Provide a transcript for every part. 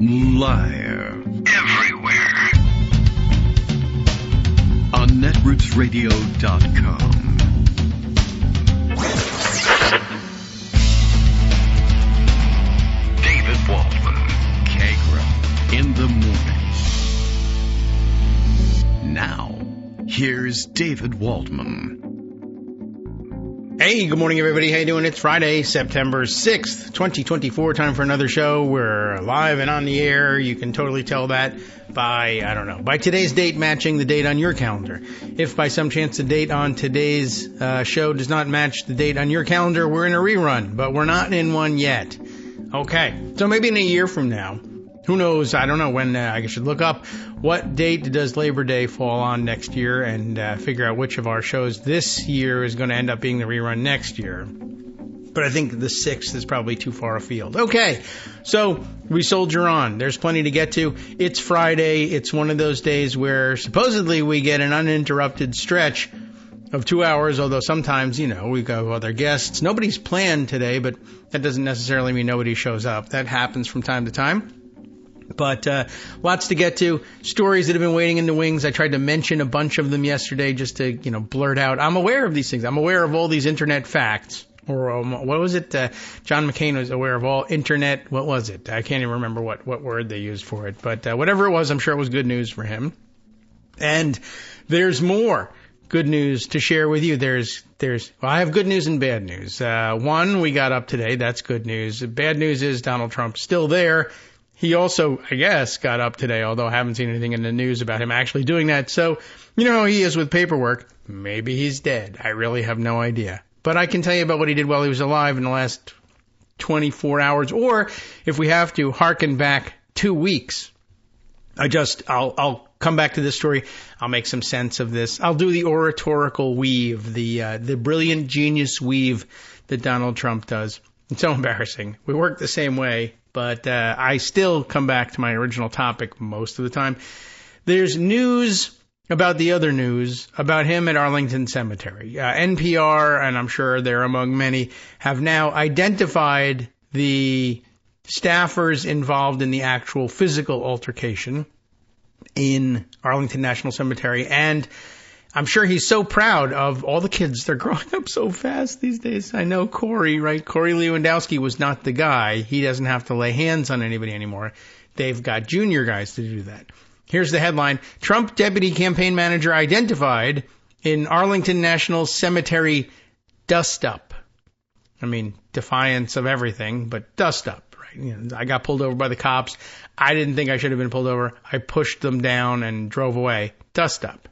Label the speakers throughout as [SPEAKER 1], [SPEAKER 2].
[SPEAKER 1] Live. Everywhere. On netrootsradio.com. David Waldman. Kagro. In the morning. Now, here's David Waldman.
[SPEAKER 2] Hey, good morning, everybody. How you doing? It's Friday, September 6th, 2024. Time for another show. We're live and on the air. You can totally tell that by today's date matching the date on your calendar. If by some chance the date on today's show does not match the date on your calendar, we're in a rerun, but we're not in one yet. Okay, so maybe in a year from now. Who knows? I don't know when. I should look up what date does Labor Day fall on next year and figure out which of our shows this year is going to end up being the rerun next year. But I think the 6th is probably too far afield. Okay, so we soldier on. There's plenty to get to. It's Friday. It's one of those days where supposedly we get an uninterrupted stretch of 2 hours, although sometimes, we go other guests. Nobody's planned today, but that doesn't necessarily mean nobody shows up. That happens from time to time. But lots to get to. Stories that have been waiting in the wings. I tried to mention a bunch of them yesterday just to, blurt out. I'm aware of these things. I'm aware of all these internet facts. Or what was it? John McCain was aware of all internet. What was it? I can't even remember what word they used for it. But whatever it was, I'm sure it was good news for him. And there's more good news to share with you. I have good news and bad news. One, we got up today. That's good news. The bad news is Donald Trump's still there. He also, I guess, got up today, although I haven't seen anything in the news about him actually doing that. So, how he is with paperwork. Maybe he's dead. I really have no idea. But I can tell you about what he did while he was alive in the last 24 hours. Or, if we have to, hearken back 2 weeks. I'll come back to this story. I'll make some sense of this. I'll do the oratorical weave, the brilliant genius weave that Donald Trump does. It's so embarrassing. We work the same way. But I still come back to my original topic most of the time. There's news about the other news about him at Arlington Cemetary. NPR, and I'm sure they're among many, have now identified the staffers involved in the actual physical altercation in Arlington National Cemetery. And I'm sure he's so proud of all the kids. They're growing up so fast these days. I know Corey, right? Corey Lewandowski was not the guy. He doesn't have to lay hands on anybody anymore. They've got junior guys to do that. Here's the headline. Trump deputy campaign manager identified in Arlington National Cemetery dust up. I mean, defiance of everything, but dust up, right? I got pulled over by the cops. I didn't think I should have been pulled over. I pushed them down and drove away. Dust up.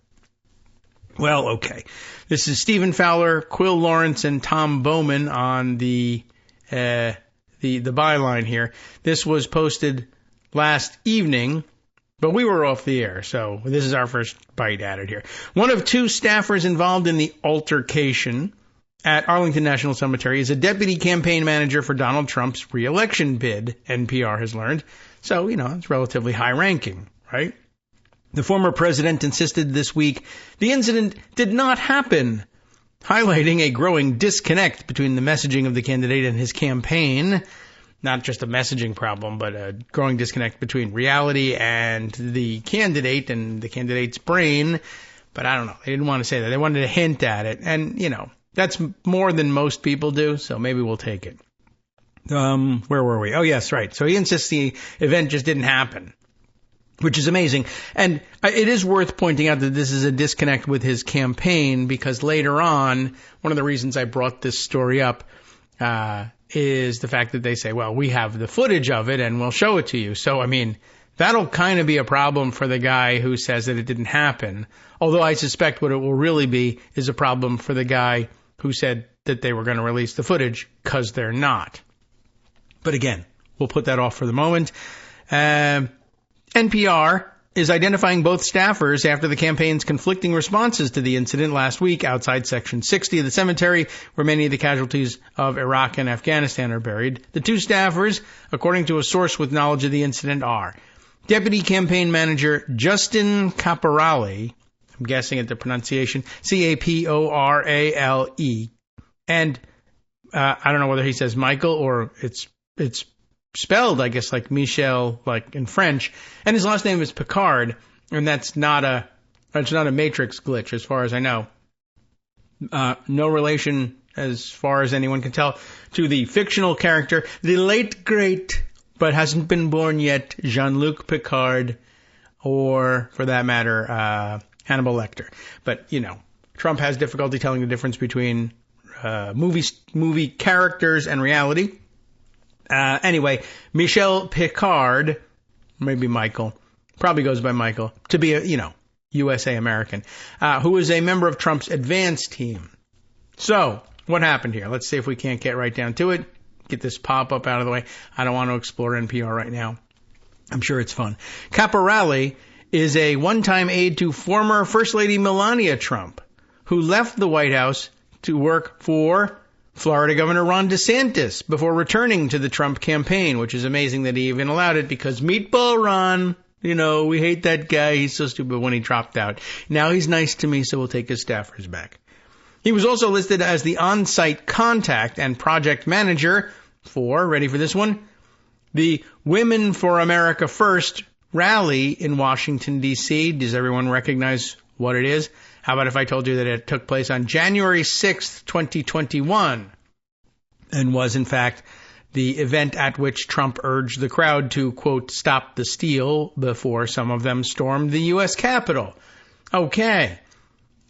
[SPEAKER 2] Well, okay. This is Stephen Fowler, Quill Lawrence, and Tom Bowman on the byline here. This was posted last evening, but we were off the air, so this is our first bite at it here. One of two staffers involved in the altercation at Arlington National Cemetery is a deputy campaign manager for Donald Trump's re-election bid, NPR has learned. So, it's relatively high-ranking, right? The former president insisted this week the incident did not happen, highlighting a growing disconnect between the messaging of the candidate and his campaign. Not just a messaging problem, but a growing disconnect between reality and the candidate and the candidate's brain. But I don't know. They didn't want to say that. They wanted to hint at it. And, that's more than most people do, so maybe we'll take it. Where were we? Oh, yes, right. So he insists the event just didn't happen, which is amazing. And it is worth pointing out that this is a disconnect with his campaign, because later on, one of the reasons I brought this story up is the fact that they say, well, we have the footage of it and we'll show it to you. So, that'll kind of be a problem for the guy who says that it didn't happen. Although I suspect what it will really be is a problem for the guy who said that they were going to release the footage, because they're not. But again, we'll put that off for the moment. NPR is identifying both staffers after the campaign's conflicting responses to the incident last week outside Section 60 of the cemetery, where many of the casualties of Iraq and Afghanistan are buried. The two staffers, according to a source with knowledge of the incident, are Deputy Campaign Manager Justin Caporale, I'm guessing at the pronunciation, Caporale, and I don't know whether he says Michael or it's spelled, I guess, like Michel, like in French, and his last name is Picard, and that's not a Matrix glitch, as far as I know. No relation, as far as anyone can tell, to the fictional character, the late great, but hasn't been born yet, Jean-Luc Picard, or, for that matter, Hannibal Lecter. But, you know, Trump has difficulty telling the difference between movie characters and reality. Anyway, Michel Picard, maybe Michael, probably goes by Michael, to be a, USA American, who is a member of Trump's advance team. So, what happened here? Let's see if we can't get right down to it. Get this pop-up out of the way. I don't want to explore NPR right now. I'm sure it's fun. Caporale is a one-time aide to former First Lady Melania Trump, who left the White House to work for Florida Governor Ron DeSantis before returning to the Trump campaign, which is amazing that he even allowed it because Meatball Ron, we hate that guy. He's so stupid when he dropped out. Now he's nice to me, so we'll take his staffers back. He was also listed as the on-site contact and project manager for, ready for this one, the Women for America First rally in Washington, D.C. Does everyone recognize what it is? How about if I told you that it took place on January 6th, 2021, and was, in fact, the event at which Trump urged the crowd to, quote, stop the steal before some of them stormed the U.S. Capitol. Okay.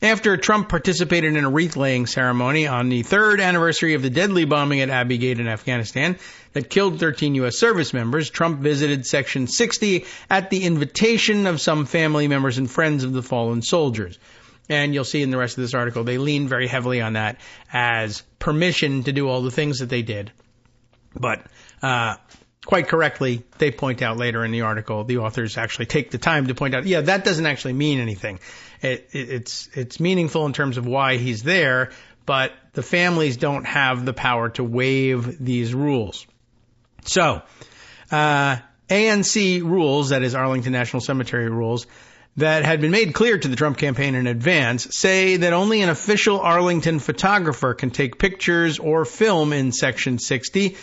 [SPEAKER 2] After Trump participated in a wreath-laying ceremony on the third anniversary of the deadly bombing at Abbey Gate in Afghanistan that killed 13 U.S. service members, Trump visited Section 60 at the invitation of some family members and friends of the fallen soldiers. And you'll see in the rest of this article, they lean very heavily on that as permission to do all the things that they did. But quite correctly, they point out later in the article, the authors actually take the time to point out, yeah, that doesn't actually mean anything. It's meaningful in terms of why he's there, but the families don't have the power to waive these rules. So, ANC rules, that is Arlington National Cemetery rules, that had been made clear to the Trump campaign in advance, say that only an official Arlington photographer can take pictures or film in Section 60.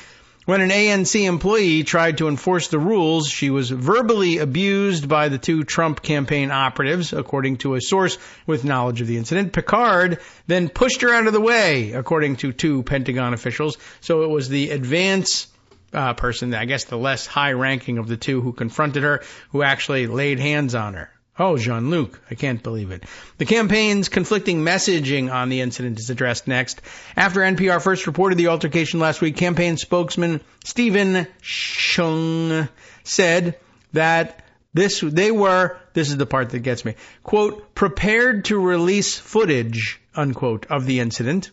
[SPEAKER 2] When an ANC employee tried to enforce the rules, she was verbally abused by the two Trump campaign operatives, according to a source with knowledge of the incident. Picard then pushed her out of the way, according to two Pentagon officials. So it was the advance person, I guess the less high-ranking of the two who confronted her, who actually laid hands on her. Oh, Jean-Luc, I can't believe it. The campaign's conflicting messaging on the incident is addressed next. After NPR first reported the altercation last week, campaign spokesman Stephen Chung said that this is the part that gets me, quote, prepared to release footage, unquote, of the incident,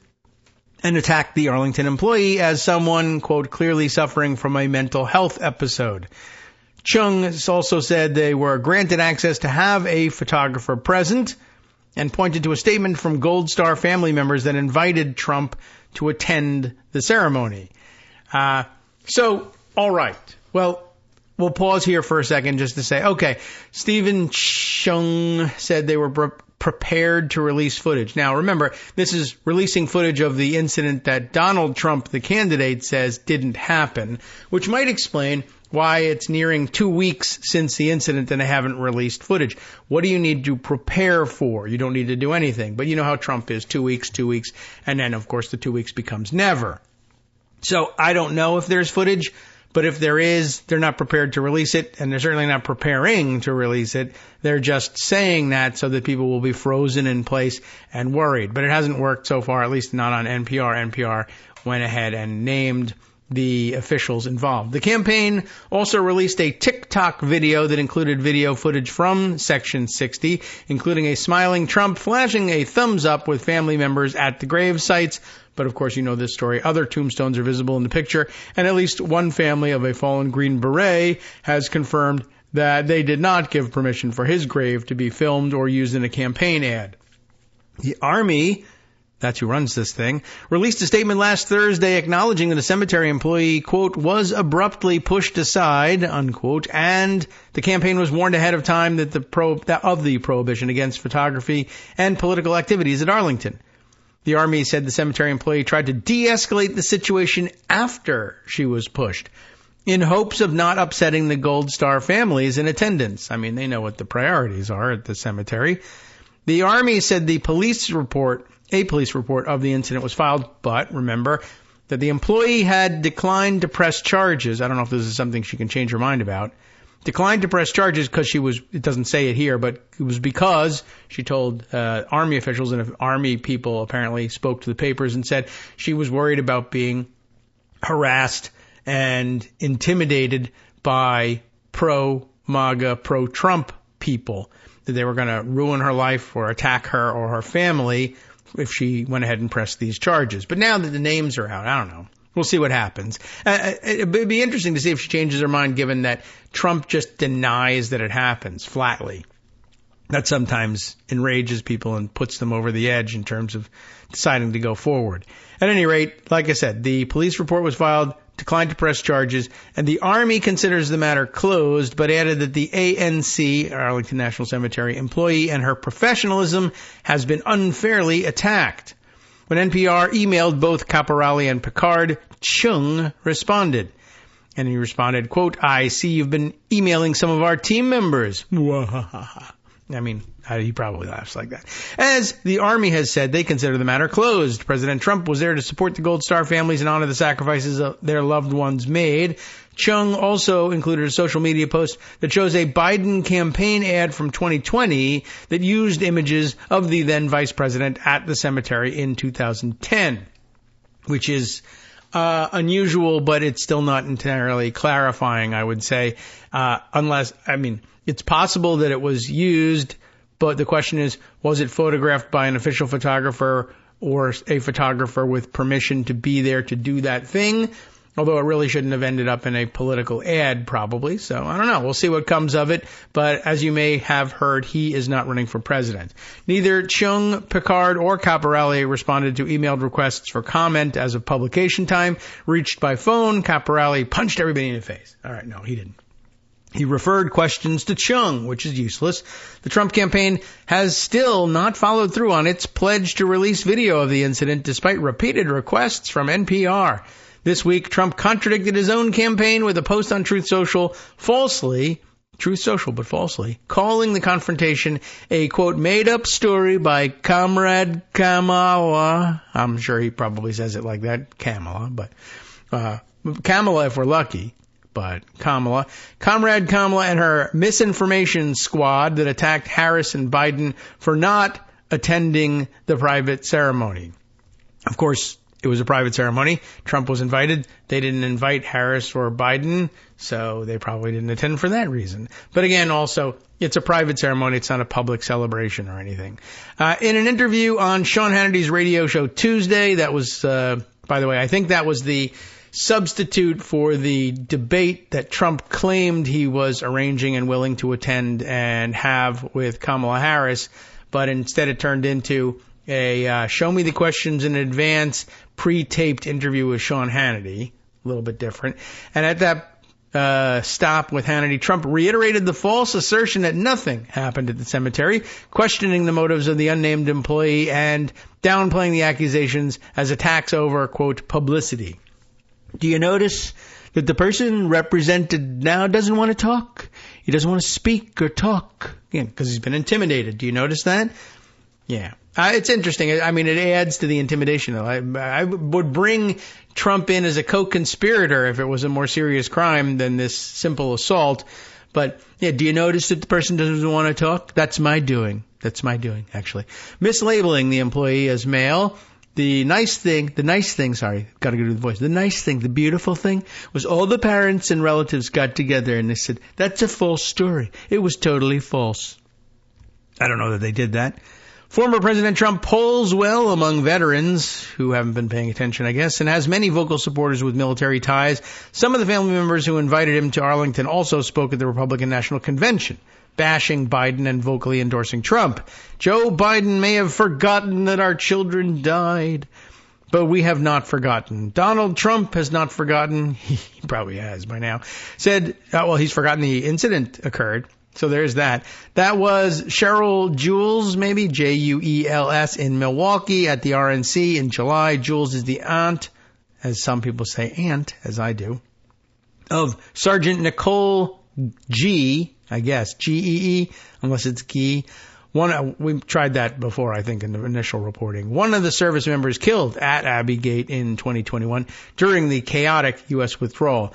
[SPEAKER 2] and attacked the Arlington employee as someone, quote, clearly suffering from a mental health episode. Chung also said they were granted access to have a photographer present and pointed to a statement from Gold Star family members that invited Trump to attend the ceremony. So, all right. Well, we'll pause here for a second just to say, okay, Stephen Chung said they were prepared to release footage. Now, remember, this is releasing footage of the incident that Donald Trump, the candidate, says didn't happen, which might explain why it's nearing 2 weeks since the incident and they haven't released footage. What do you need to prepare for? You don't need to do anything. But you know how Trump is, 2 weeks, and then, of course, the 2 weeks becomes never. So I don't know if there's footage, but if there is, they're not prepared to release it, and they're certainly not preparing to release it. They're just saying that so that people will be frozen in place and worried. But it hasn't worked so far, at least not on NPR. NPR went ahead and named the officials involved. The campaign also released a TikTok video that included video footage from Section 60, including a smiling Trump flashing a thumbs up with family members at the grave sites. But of course, you know this story. Other tombstones are visible in the picture, and at least one family of a fallen Green Beret has confirmed that they did not give permission for his grave to be filmed or used in a campaign ad. The Army, that's who runs this thing, released a statement last Thursday acknowledging that a cemetery employee, quote, was abruptly pushed aside, unquote, and the campaign was warned ahead of time that of the prohibition against photography and political activities at Arlington. The Army said the cemetery employee tried to de-escalate the situation after she was pushed. in hopes of not upsetting the Gold Star families in attendance. I mean, they know what the priorities are at the cemetery. The Army said a police report of the incident was filed, but remember that the employee had declined to press charges. I don't know if this is something she can change her mind about. Declined to press charges because it doesn't say it here, but it was because she told Army officials, and Army people apparently spoke to the papers and said she was worried about being harassed and intimidated by pro-MAGA, pro-Trump people, that they were going to ruin her life or attack her or her family if she went ahead and pressed these charges. But now that the names are out, I don't know. We'll see what happens. It'd be interesting to see if she changes her mind, given that Trump just denies that it happens flatly. That sometimes enrages people and puts them over the edge in terms of deciding to go forward. At any rate, like I said, the police report was filed, declined to press charges, and the Army considers the matter closed, but added that the ANC, Arlington National Cemetery, employee and her professionalism has been unfairly attacked. When NPR emailed both Caporale and Picard, Chung responded. And he responded, quote, "I see you've been emailing some of our team members." I mean, he probably laughs like that. As the Army has said, they consider the matter closed. President Trump was there to support the Gold Star families and honor the sacrifices their loved ones made. Chung also included a social media post that shows a Biden campaign ad from 2020 that used images of the then vice president at the cemetery in 2010, which is unusual, but it's still not entirely clarifying, I would say, it's possible that it was used, but the question is, was it photographed by an official photographer or a photographer with permission to be there to do that thing? Although it really shouldn't have ended up in a political ad, probably. So I don't know. We'll see what comes of it. But as you may have heard, he is not running for president. Neither Chung, Picard, or Caporale responded to emailed requests for comment as of publication time. Reached by phone, Caporale punched everybody in the face. All right, no, he didn't. He referred questions to Chung, which is useless. The Trump campaign has still not followed through on its pledge to release video of the incident, despite repeated requests from NPR. This week, Trump contradicted his own campaign with a post on Truth Social, falsely, calling the confrontation a, quote, made-up story by Comrade Kamala. I'm sure he probably says it like that, Kamala, but Kamala if we're lucky. But Comrade Kamala and her misinformation squad that attacked Harris and Biden for not attending the private ceremony. Of course, it was a private ceremony. Trump was invited. They didn't invite Harris or Biden, so they probably didn't attend for that reason. But again, also, it's a private ceremony. It's not a public celebration or anything. In an interview on Sean Hannity's radio show Tuesday, that was, by the way, I think that was the substitute for the debate that Trump claimed he was arranging and willing to attend and have with Kamala Harris, but instead it turned into a show me the questions in advance, pre-taped interview with Sean Hannity, a little bit different. And at that stop with Hannity, Trump reiterated the false assertion that nothing happened at the cemetery, questioning the motives of the unnamed employee and downplaying the accusations as attacks over, quote, publicity. Do you notice that the person represented now doesn't want to talk? He doesn't want to speak or talk. Again, because he's been intimidated. Do you notice that? Yeah. It's interesting. I mean, it adds to the intimidation. I would bring Trump in as a co-conspirator if it was a more serious crime than this simple assault. But, yeah, do you notice that the person doesn't want to talk? That's my doing. Actually. Mislabeling the employee as male. The nice thing, the beautiful thing was all the parents and relatives got together and they said, that's a false story. It was totally false. I don't know that they did that. Former President Trump polls well among veterans who haven't been paying attention, I guess, and has many vocal supporters with military ties. Some of the family members who invited him to Arlington also spoke at the Republican National Convention, bashing Biden and vocally endorsing Trump. Joe Biden may have forgotten that our children died, but we have not forgotten. Donald Trump has not forgotten. He probably has by now. Said, he's forgotten the incident occurred. So there's that. That was Cheryl Jules, maybe, Juels, in Milwaukee at the RNC in July. Jules is the aunt, as some people say aunt, as I do. of Sergeant Nicole G, I guess, G-E-E, unless it's Gee. We tried that before, I think, in the initial reporting. One of the service members killed at Abbey Gate in 2021 during the chaotic U.S. withdrawal.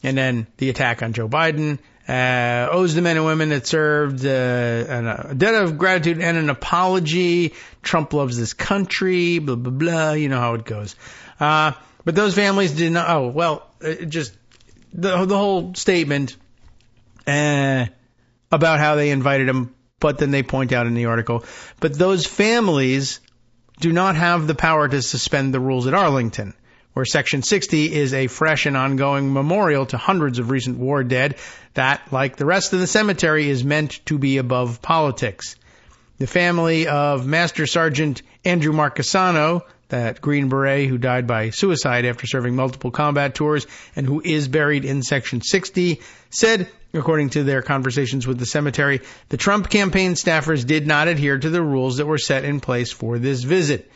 [SPEAKER 2] And then the attack on Joe Biden owes the men and women that served a debt of gratitude and an apology. Trump loves this country, blah, blah, blah. You know how it goes. But those families did not, just the whole statement about how they invited him. But then they point out in the article, but those families do not have the power to suspend the rules at Arlington, where Section 60 is a fresh and ongoing memorial to hundreds of recent war dead that, like the rest of the cemetery, is meant to be above politics. The family of Master Sergeant Andrew Marcassano, that Green Beret who died by suicide after serving multiple combat tours and who is buried in Section 60, said, according to their conversations with the cemetery, the Trump campaign staffers did not adhere to the rules that were set in place for this visit.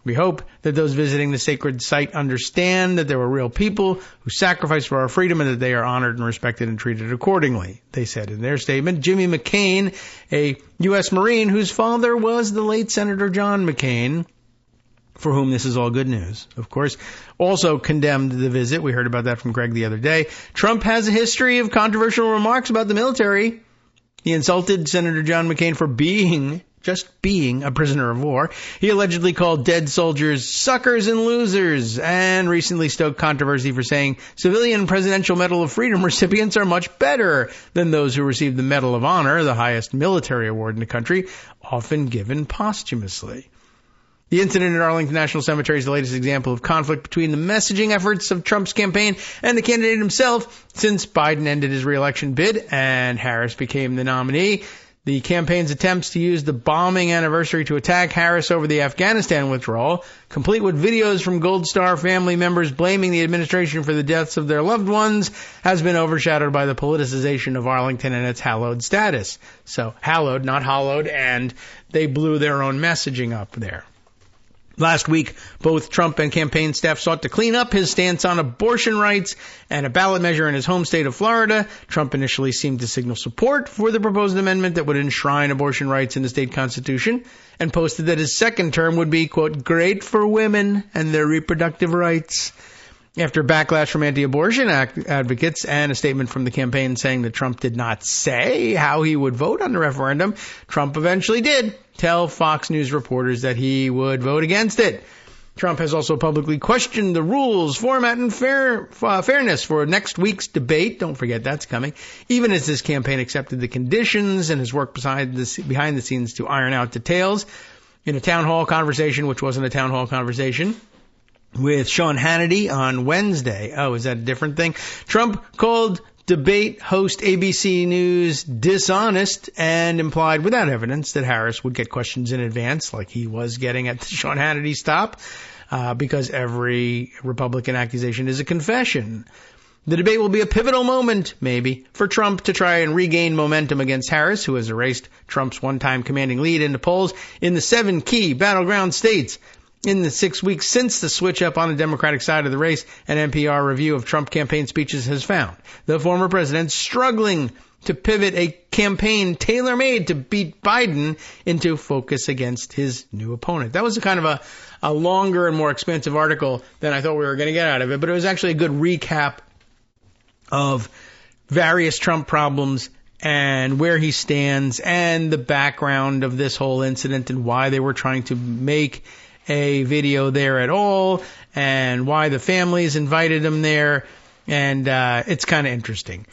[SPEAKER 2] We hope that those visiting the sacred site understand that there were real people who sacrificed for our freedom and that they are honored and respected and treated accordingly, they said in their statement. Jimmy McCain, a U.S. Marine whose father was the late Senator John McCain, for whom this is all good news, of course, also condemned the visit. We heard about that from Greg the other day. Trump has a history of controversial remarks about the military. He insulted Senator John McCain for just being a prisoner of war. He allegedly called dead soldiers suckers and losers, and recently stoked controversy for saying civilian Presidential Medal of Freedom recipients are much better than those who receive the Medal of Honor, the highest military award in the country, often given posthumously. The incident at Arlington National Cemetery is the latest example of conflict between the messaging efforts of Trump's campaign and the candidate himself since Biden ended his re-election bid and Harris became the nominee. The campaign's attempts to use the bombing anniversary to attack Harris over the Afghanistan withdrawal, complete with videos from Gold Star family members blaming the administration for the deaths of their loved ones, has been overshadowed by the politicization of Arlington and its hallowed status. So, hallowed, not hollowed, and they blew their own messaging up there. Last week, both Trump and campaign staff sought to clean up his stance on abortion rights and a ballot measure in his home state of Florida. Trump initially seemed to signal support for the proposed amendment that would enshrine abortion rights in the state constitution and posted that his second term would be, quote, great for women and their reproductive rights. After backlash from anti-abortion advocates and a statement from the campaign saying that Trump did not say how he would vote on the referendum, Trump eventually did tell Fox News reporters that he would vote against it. Trump has also publicly questioned the rules, format, and fairness for next week's debate. Don't forget that's coming. Even as his campaign accepted the conditions and his work behind the scenes to iron out details. In a town hall conversation, which wasn't a town hall conversation, with Sean Hannity on Wednesday. Oh, is that a different thing? Trump called debate host ABC News dishonest and implied without evidence that Harris would get questions in advance like he was getting at the Sean Hannity stop because every Republican accusation is a confession. The debate will be a pivotal moment, maybe, for Trump to try and regain momentum against Harris, who has erased Trump's one-time commanding lead into polls in the 7 key battleground states. In the 6 weeks since the switch up on the Democratic side of the race, an NPR review of Trump campaign speeches has found the former president struggling to pivot a campaign tailor-made to beat Biden into focus against his new opponent. That was a kind of a longer and more expansive article than I thought we were going to get out of it, but it was actually a good recap of various Trump problems and where he stands and the background of this whole incident and why they were trying to make a video there at all and why the families invited him there. And it's kind of interesting,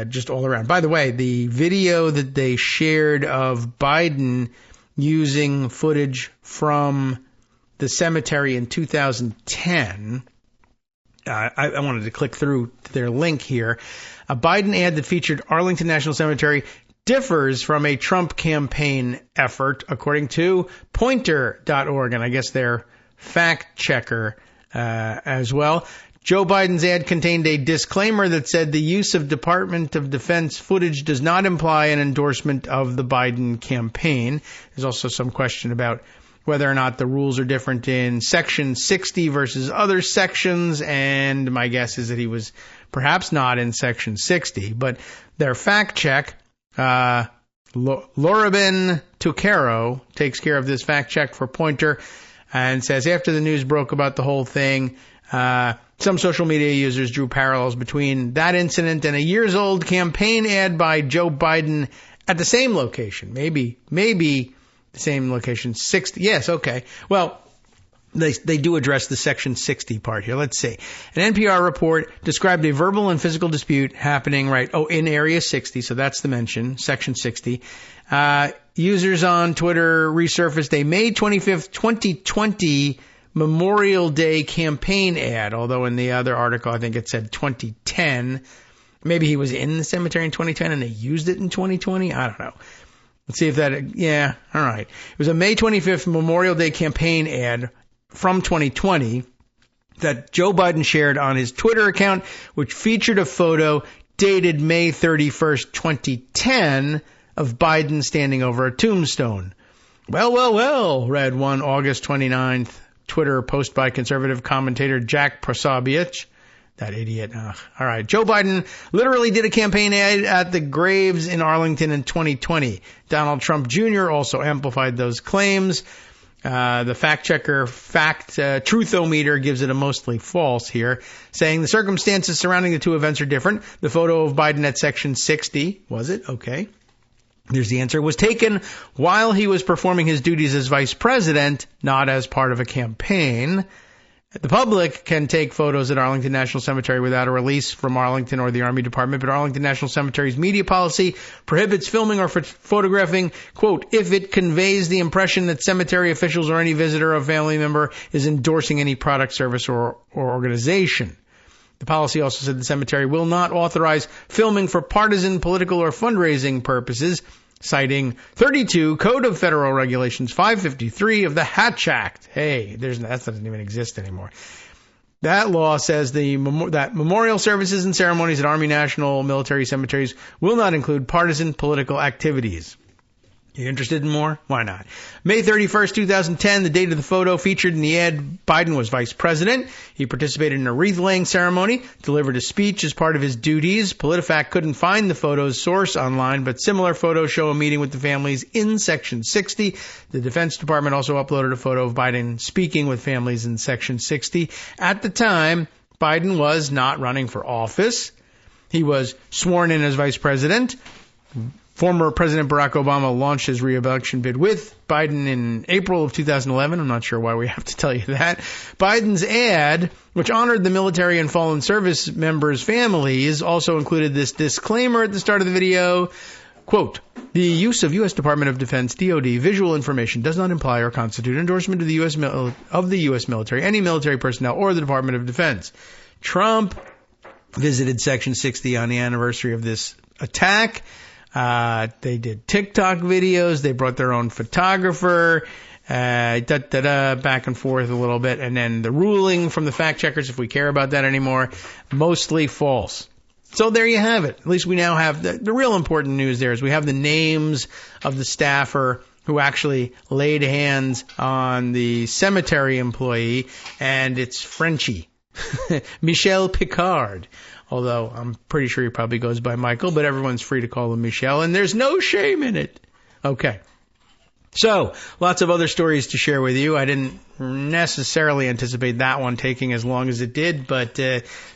[SPEAKER 2] just all around. By the way, the video that they shared of Biden using footage from the cemetery in 2010, I wanted to click through their link here. A Biden ad that featured Arlington National Cemetery differs from a Trump campaign effort, according to Pointer.org, and I guess their fact checker as well. Joe Biden's ad contained a disclaimer that said the use of Department of Defense footage does not imply an endorsement of the Biden campaign. There's also some question about whether or not the rules are different in Section 60 versus other sections, and my guess is that he was perhaps not in Section 60. But their fact check, Lorabin Tucaro takes care of this fact check for Pointer and says after the news broke about the whole thing, some social media users drew parallels between that incident and a years-old campaign ad by Joe Biden at the same location. Maybe the same location. 60. Yes, okay. Well, they do address the Section 60 part here. Let's see. An NPR report described a verbal and physical dispute happening in Area 60. So that's the mention, Section 60. Users on Twitter resurfaced a May 25th, 2020 Memorial Day campaign ad, although in the other article I think it said 2010. Maybe he was in the cemetery in 2010 and they used it in 2020. I don't know. Let's see if that, yeah, all right. It was a May 25th Memorial Day campaign ad from 2020 that Joe Biden shared on his Twitter account, which featured a photo dated May 31st, 2010 of Biden standing over a tombstone. Well, read one August 29th Twitter post by conservative commentator Jack Posobiec. That idiot. All right. Joe Biden literally did a campaign ad at the graves in Arlington in 2020. Donald Trump Jr. also amplified those claims. The fact checker Truthometer gives it a mostly false here, saying the circumstances surrounding the two events are different. The photo of Biden at Section 60, was it? Okay. There's the answer. Was taken while he was performing his duties as vice president, not as part of a campaign. The public can take photos at Arlington National Cemetery without a release from Arlington or the Army Department, but Arlington National Cemetery's media policy prohibits filming or photographing, quote, if it conveys the impression that cemetery officials or any visitor or family member is endorsing any product, service, or organization. The policy also said the cemetery will not authorize filming for partisan, political, or fundraising purposes, citing 32 Code of Federal Regulations 553 of the Hatch Act. Hey, that doesn't even exist anymore. That law says that memorial services and ceremonies at Army, National, military cemeteries will not include partisan political activities. You interested in more? Why not? May 31st, 2010, the date of the photo featured in the ad, Biden was vice president. He participated in a wreath-laying ceremony, delivered a speech as part of his duties. PolitiFact couldn't find the photo's source online, but similar photos show a meeting with the families in Section 60. The Defense Department also uploaded a photo of Biden speaking with families in Section 60. At the time, Biden was not running for office. He was sworn in as vice president. Former President Barack Obama launched his re-election bid with Biden in April of 2011. I'm not sure why we have to tell you that. Biden's ad, which honored the military and fallen service members' families, also included this disclaimer at the start of the video. Quote, the use of U.S. Department of Defense, DOD, visual information does not imply or constitute endorsement of the U.S. military, any military personnel, or the Department of Defense. Trump visited Section 60 on the anniversary of this attack. They did TikTok videos. They brought their own photographer, back and forth a little bit. And then the ruling from the fact checkers, if we care about that anymore, mostly false. So there you have it. At least we now have the real important news there is we have the names of the staffer who actually laid hands on the cemetery employee, and it's Frenchie, Michel Picard. Although I'm pretty sure he probably goes by Michael, but everyone's free to call him Michel, and there's no shame in it. Okay. So, lots of other stories to share with you. I didn't necessarily anticipate that one taking as long as it did, but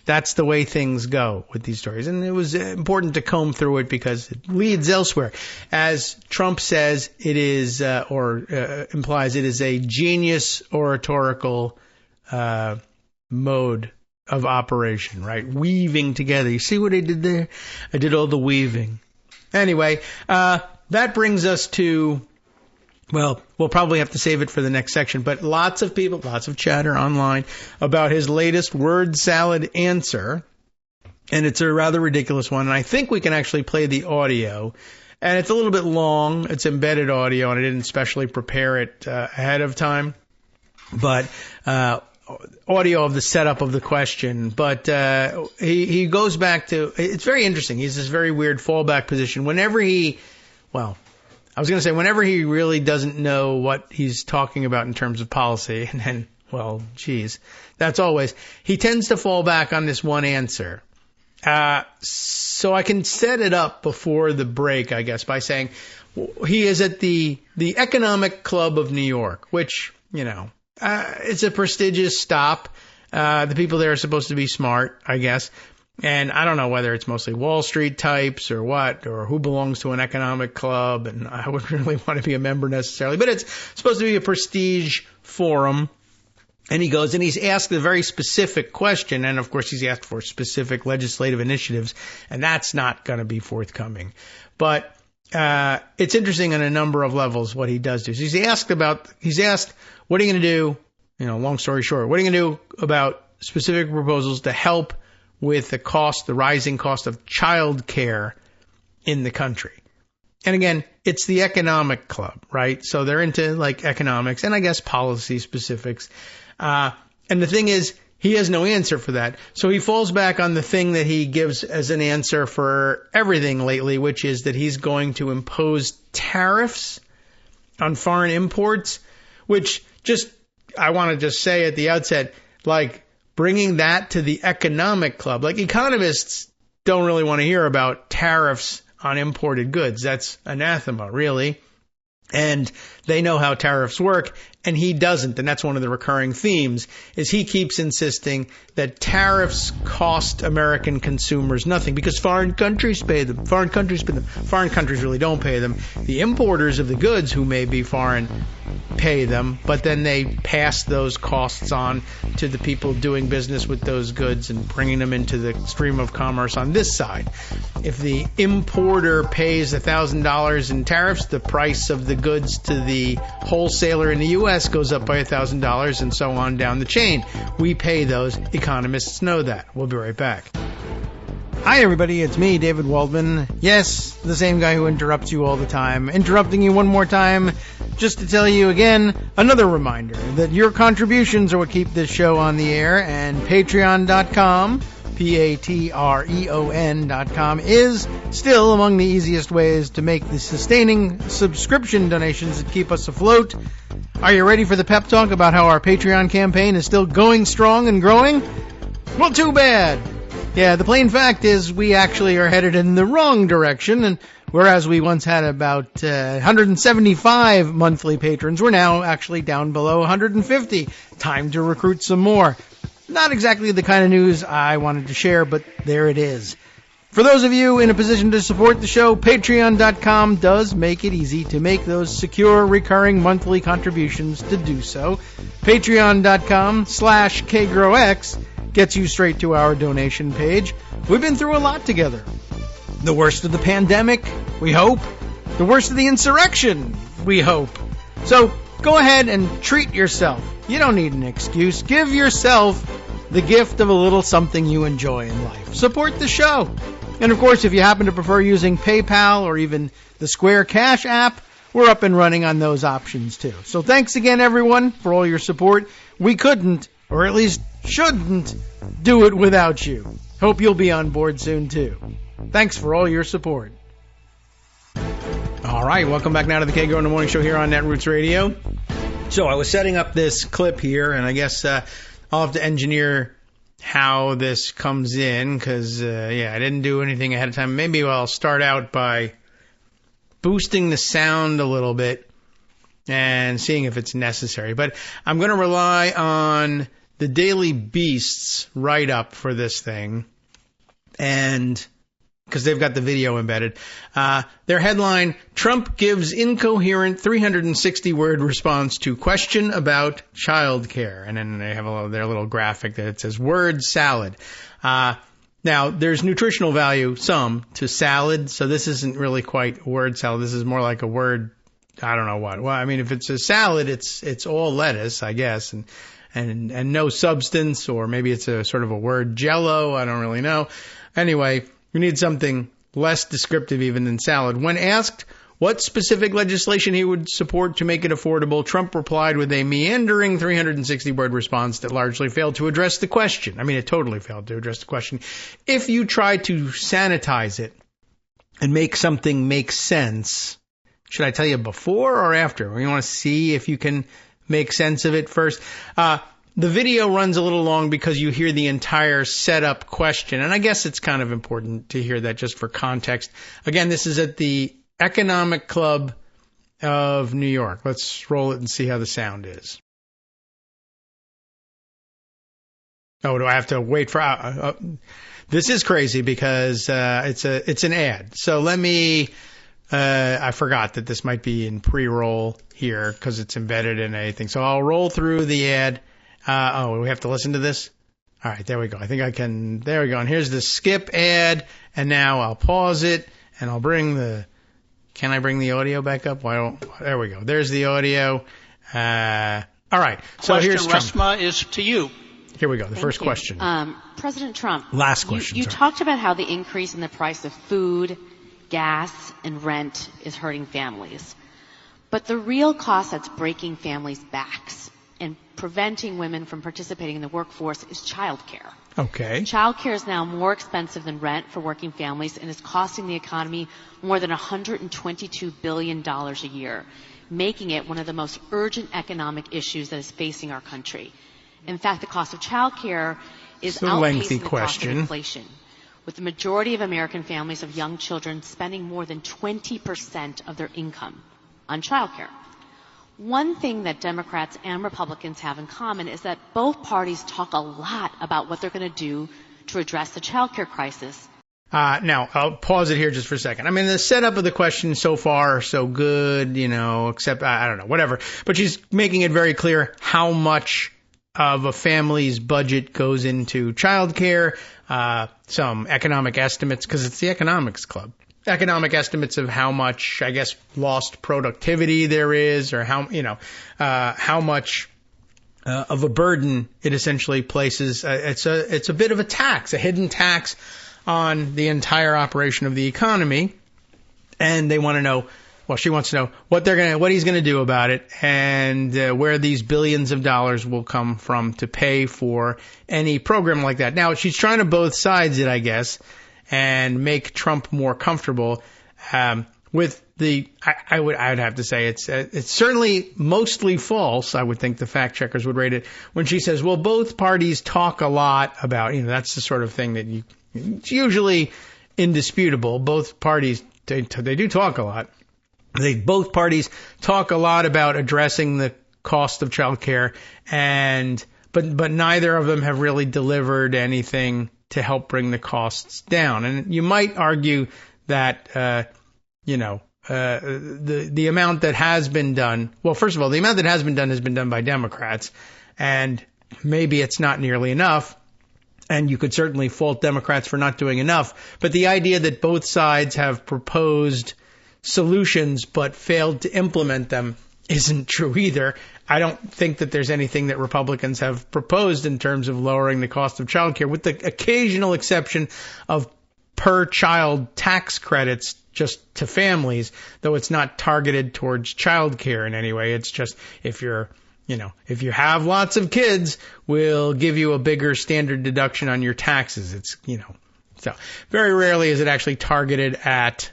[SPEAKER 2] that's the way things go with these stories. And it was important to comb through it because it leads elsewhere. As Trump says, it is, implies it is a genius oratorical mode of operation, right? Weaving together. You see what I did there? I did all the weaving. Anyway, that brings us to, well, we'll probably have to save it for the next section, but lots of people, lots of chatter online about his latest word salad answer. And it's a rather ridiculous one. And I think we can actually play the audio. And it's a little bit long. It's embedded audio, and I didn't specially prepare it ahead of time. But, audio of the setup of the question, but he goes back to, it's very interesting. He's this very weird fallback position. Whenever he, well, I was going to say, whenever he really doesn't know what he's talking about in terms of policy, and then, well, geez, that's always, he tends to fall back on this one answer. So I can set it up before the break, I guess, by saying he is at the Economic Club of New York, which, it's a prestigious stop. The people there are supposed to be smart, I guess. And I don't know whether it's mostly Wall Street types or what, or who belongs to an economic club, and I wouldn't really want to be a member necessarily, but it's supposed to be a prestige forum. And he goes and he's asked a very specific question, and of course he's asked for specific legislative initiatives, and that's not going to be forthcoming. But it's interesting on a number of levels what he does do. So he's asked, what are you going to do, long story short, what are you going to do about specific proposals to help with the rising cost of child care in the country. And again, it's the economic club, right? So they're into like economics and I guess policy specifics. And the thing is, he has no answer for that. So he falls back on the thing that he gives as an answer for everything lately, which is that he's going to impose tariffs on foreign imports, which I want to just say at the outset, like, bringing that to the economic club. Like, economists don't really want to hear about tariffs on imported goods. That's anathema, really. And they know how tariffs work, and he doesn't. And that's one of the recurring themes, is he keeps insisting that tariffs cost American consumers nothing because foreign countries pay them. Foreign countries pay them. Foreign countries really don't pay them. The importers of the goods, who may be foreign, pay them, but then they pass those costs on to the people doing business with those goods and bringing them into the stream of commerce on this side. If the importer pays $1,000 in tariffs, the price of the goods to the wholesaler in the U.S. goes up by $1,000 and so on down the chain. We pay those. Economists know that. We'll be right back. Hi, everybody. It's me, David Waldman. Yes, the same guy who interrupts you all the time. Interrupting you one more time just to tell you again, another reminder that your contributions are what keep this show on the air, and Patreon.com, Patreon.com, is still among the easiest ways to make the sustaining subscription donations that keep us afloat. Are you ready for the pep talk about how our Patreon campaign is still going strong and growing? Well, too bad. Yeah, the plain fact is we actually are headed in the wrong direction, and whereas we once had about 175 monthly patrons, we're now actually down below 150. Time to recruit some more. Not exactly the kind of news I wanted to share, but there it is. For those of you in a position to support the show, Patreon.com does make it easy to make those secure, recurring monthly contributions to do so. Patreon.com/KagroX gets you straight to our donation page. We've been through a lot together. The worst of the pandemic, we hope. The worst of the insurrection, we hope. So go ahead and treat yourself. You don't need an excuse. Give yourself the gift of a little something you enjoy in life. Support the show. And of course, if you happen to prefer using PayPal or even the Square Cash app, we're up and running on those options too. So thanks again, everyone, for all your support. We couldn't, or at least shouldn't, do it without you. Hope you'll be on board soon too. Thanks for all your support. All right, welcome back now to the Kagro in the Morning Show here on Netroots Radio. So I was setting up this clip here, and I guess I'll have to engineer how this comes in because, I didn't do anything ahead of time. Maybe I'll start out by boosting the sound a little bit and seeing if it's necessary. But I'm going to rely on the Daily Beast's write-up for this thing, and because they've got the video embedded. Their headline, Trump gives incoherent 360-word response to question about child care. And then they have their little graphic that says, word salad. Now, there's nutritional value, some, to salad, so this isn't really quite word salad. This is more like a word, I don't know what. Well, I mean, if it's a salad, it's all lettuce, I guess, and no substance, or maybe it's a sort of a word jello, I don't really know. Anyway, we need something less descriptive even than salad. When asked what specific legislation he would support to make it affordable, Trump replied with a meandering 360-word response that largely failed to address the question. I mean, it totally failed to address the question. If you try to sanitize it and make something make sense, Should I tell you before or after? You want to see if you can make sense of it first? The video runs a little long because you hear the entire setup question, and I guess it's kind of important to hear that just for context. Again, this is at the Economic Club of New York. Let's roll it and see how the sound is. Oh, do I have to wait for... this is crazy because it's an ad. So let me... I forgot that this might be in pre-roll here because it's embedded in anything. So I'll roll through the ad. We have to listen to this? All right, there we go. I think I can. There we go. And here's the skip ad. And now I'll pause it and I'll bring the... Can I bring the audio back up? There we go. There's the audio. All right. So here's Trump.
[SPEAKER 3] Reshma, is to you.
[SPEAKER 2] Here we go. The first question.
[SPEAKER 4] President Trump.
[SPEAKER 2] Last question.
[SPEAKER 4] You talked about how the increase in the price of food, gas, and rent is hurting families. But the real cost that's breaking families' backs and preventing women from participating in the workforce is childcare.
[SPEAKER 2] Okay.
[SPEAKER 4] Childcare is now more expensive than rent for working families and is costing the economy more than $122 billion a year, making it one of the most urgent economic issues that is facing our country. In fact, the cost of childcare is outpacing the cost of inflation, with the majority of American families of young children spending more than 20% of their income on childcare. One thing that Democrats and Republicans have in common is that both parties talk a lot about what they're going to do to address the childcare crisis.
[SPEAKER 2] Now, I'll pause it here just for a second. I mean, the setup of the question so far, so good, except, I don't know, whatever. But she's making it very clear how much of a family's budget goes into childcare, some economic estimates, because it's the Economics Club. Economic estimates of how much, I guess, lost productivity there is, or how much of a burden it essentially places. It's a bit of a tax, a hidden tax on the entire operation of the economy, and they want to know. Well, she wants to know what he's going to do about it, and where these billions of dollars will come from to pay for any program like that. Now, she's trying to both sides it, I guess, and make Trump more comfortable with the. I would have to say it's certainly mostly false. I would think the fact checkers would rate it when she says, "Well, both parties talk a lot about." That's the sort of thing that it's usually indisputable. Both parties they do talk a lot. Both parties talk a lot about addressing the cost of childcare, but neither of them have really delivered anything to help bring the costs down. And you might argue that the amount that has been done. Well, first of all, the amount that has been done by Democrats, and maybe it's not nearly enough. And you could certainly fault Democrats for not doing enough. But the idea that both sides have proposed solutions but failed to implement them isn't true either. I don't think that there's anything that Republicans have proposed in terms of lowering the cost of childcare, with the occasional exception of per-child tax credits just to families, though it's not targeted towards childcare in any way. It's just if you have lots of kids, we'll give you a bigger standard deduction on your taxes. It's, so very rarely is it actually targeted at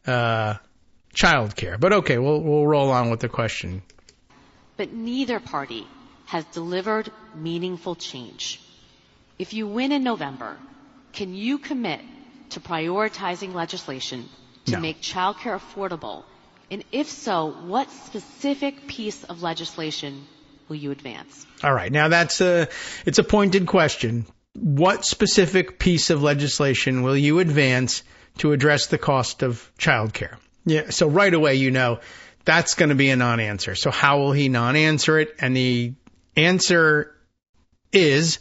[SPEAKER 2] childcare. But okay, we'll roll on with the question.
[SPEAKER 4] But neither party has delivered meaningful change. If you win in November, can you commit to prioritizing legislation to make childcare affordable? And if so, what specific piece of legislation will you advance? All right.
[SPEAKER 2] Now it's a pointed question. What specific piece of legislation will you advance to address the cost of childcare? Yeah. So right away, that's going to be a non-answer. So how will he non-answer it? And the answer is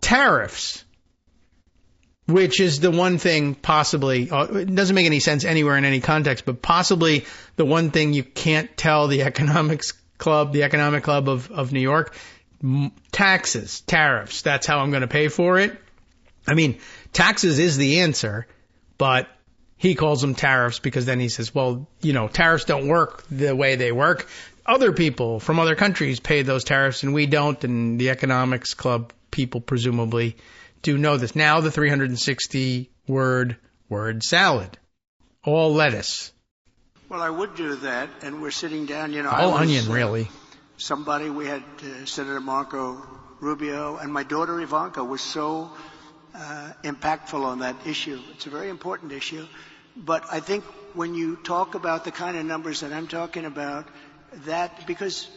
[SPEAKER 2] tariffs, which is the one thing possibly, it doesn't make any sense anywhere in any context, but possibly the one thing you can't tell the Economic Club of New York, taxes, tariffs. That's how I'm going to pay for it. I mean, taxes is the answer, but he calls them tariffs because then he says, well, tariffs don't work the way they work. Other people from other countries pay those tariffs and we don't. And the Economics Club people presumably do know this. Now the 360 word salad, all lettuce.
[SPEAKER 3] Well, I would do that, and we're sitting down,
[SPEAKER 2] All onion, really.
[SPEAKER 3] Somebody, we had Senator Marco Rubio, and my daughter Ivanka was so impactful on that issue. It's a very important issue. But I think when you talk about the kind of numbers that I'm talking about, because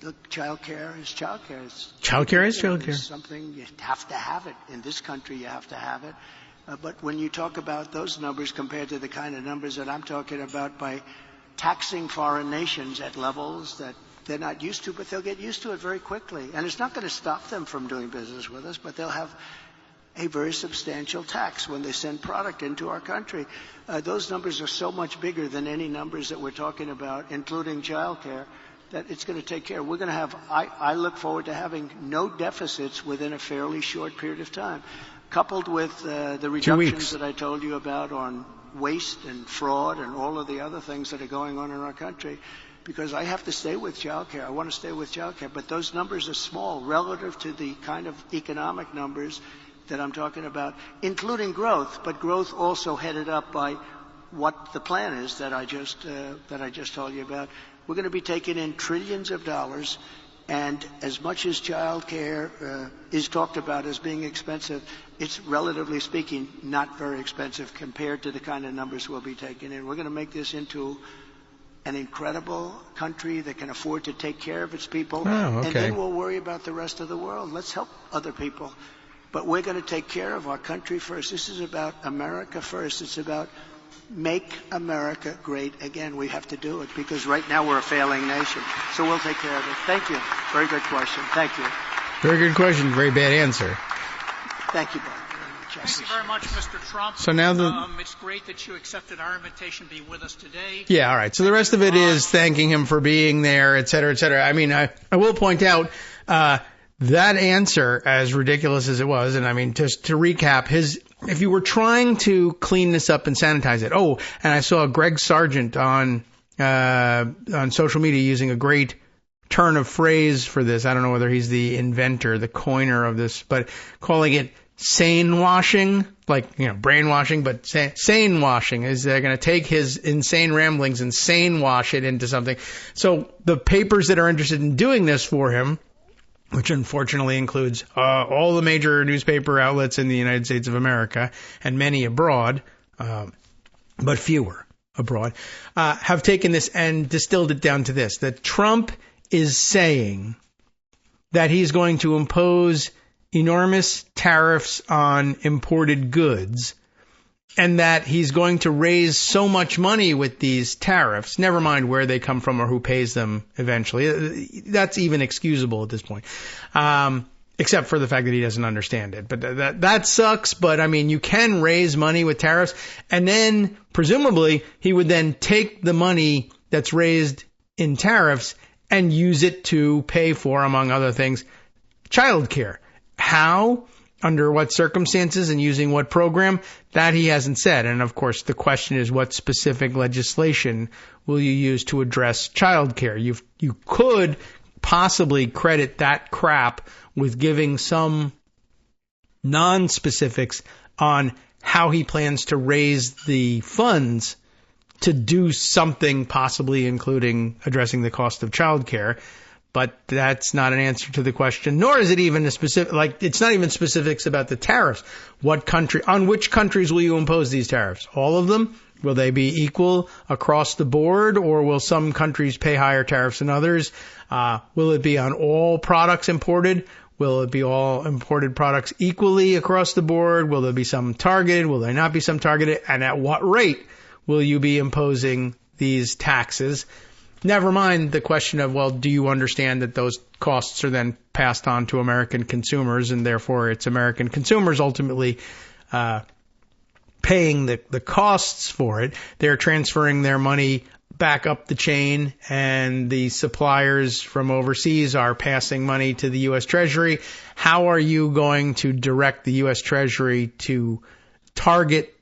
[SPEAKER 3] look, child care is child care.
[SPEAKER 2] Child care is child care.
[SPEAKER 3] It's something you have to have it. In this country, you have to have it. But when you talk about those numbers compared to the kind of numbers that I'm talking about by taxing foreign nations at levels that they're not used to, but they'll get used to it very quickly. And it's not going to stop them from doing business with us, but they'll have a very substantial tax when they send product into our country. Those numbers are so much bigger than any numbers that we're talking about, including child care, that it's going to take care. We're going to have, I look forward to having no deficits within a fairly short period of time. Coupled with the reductions that I told you about on waste and fraud and all of the other things that are going on in our country, because I have to stay with child care. I want to stay with child care, but those numbers are small relative to the kind of economic numbers that I'm talking about, including growth, but growth also headed up by what the plan is that I just told you about. We're going to be taking in trillions of dollars. And as much as child care is talked about as being expensive, it's relatively speaking not very expensive compared to the kind of numbers we'll be taking in. We're going to make this into an incredible country that can afford to take care of its people.
[SPEAKER 2] Oh, okay.
[SPEAKER 3] And then we'll worry about the rest of the world. Let's help other people. But we're going to take care of our country first. This is about America first. It's about make America great again. We have to do it because right now we're a failing nation. So we'll take care of it. Thank you. Very good question. Thank you.
[SPEAKER 2] Very good question. Very bad answer.
[SPEAKER 3] Thank you, Bob.
[SPEAKER 5] Thank you very much, Mr. Trump.
[SPEAKER 2] So now
[SPEAKER 5] it's great that you accepted our invitation to be with us today.
[SPEAKER 2] Yeah, all right. So the rest of it is thanking him for being there, et cetera, et cetera. I mean, I will point out that answer, as ridiculous as it was, and I mean, just to recap, if you were trying to clean this up and sanitize it. Oh, and I saw Greg Sargent on social media using a great turn of phrase for this. I don't know whether he's the inventor, the coiner of this, but calling it sane washing, like, brainwashing, but sane washing is they're going to take his insane ramblings and sane wash it into something. So the papers that are interested in doing this for him, which unfortunately includes all the major newspaper outlets in the United States of America and many abroad, but fewer abroad, have taken this and distilled it down to this, that Trump is saying that he's going to impose enormous tariffs on imported goods and that he's going to raise so much money with these tariffs, never mind where they come from or who pays them eventually. That's even excusable at this point, except for the fact that he doesn't understand it. But that sucks. But, I mean, you can raise money with tariffs, and then presumably he would then take the money that's raised in tariffs and use it to pay for, among other things, childcare. How? Under what circumstances and using what program? That he hasn't said. And of course, the question is, what specific legislation will you use to address child care? You could possibly credit that crap with giving some non-specifics on how he plans to raise the funds to do something, possibly including addressing the cost of child care. But that's not an answer to the question, nor is it even a specific, it's not even specifics about the tariffs. On which countries will you impose these tariffs? All of them? Will they be equal across the board, or will some countries pay higher tariffs than others? Will it be on all products imported? Will it be all imported products equally across the board? Will there be some targeted? Will there not be some targeted? And at what rate will you be imposing these taxes? Never mind the question of, well, do you understand that those costs are then passed on to American consumers, and therefore it's American consumers ultimately paying the costs for it. They're transferring their money back up the chain, and the suppliers from overseas are passing money to the U.S. Treasury. How are you going to direct the U.S. Treasury to target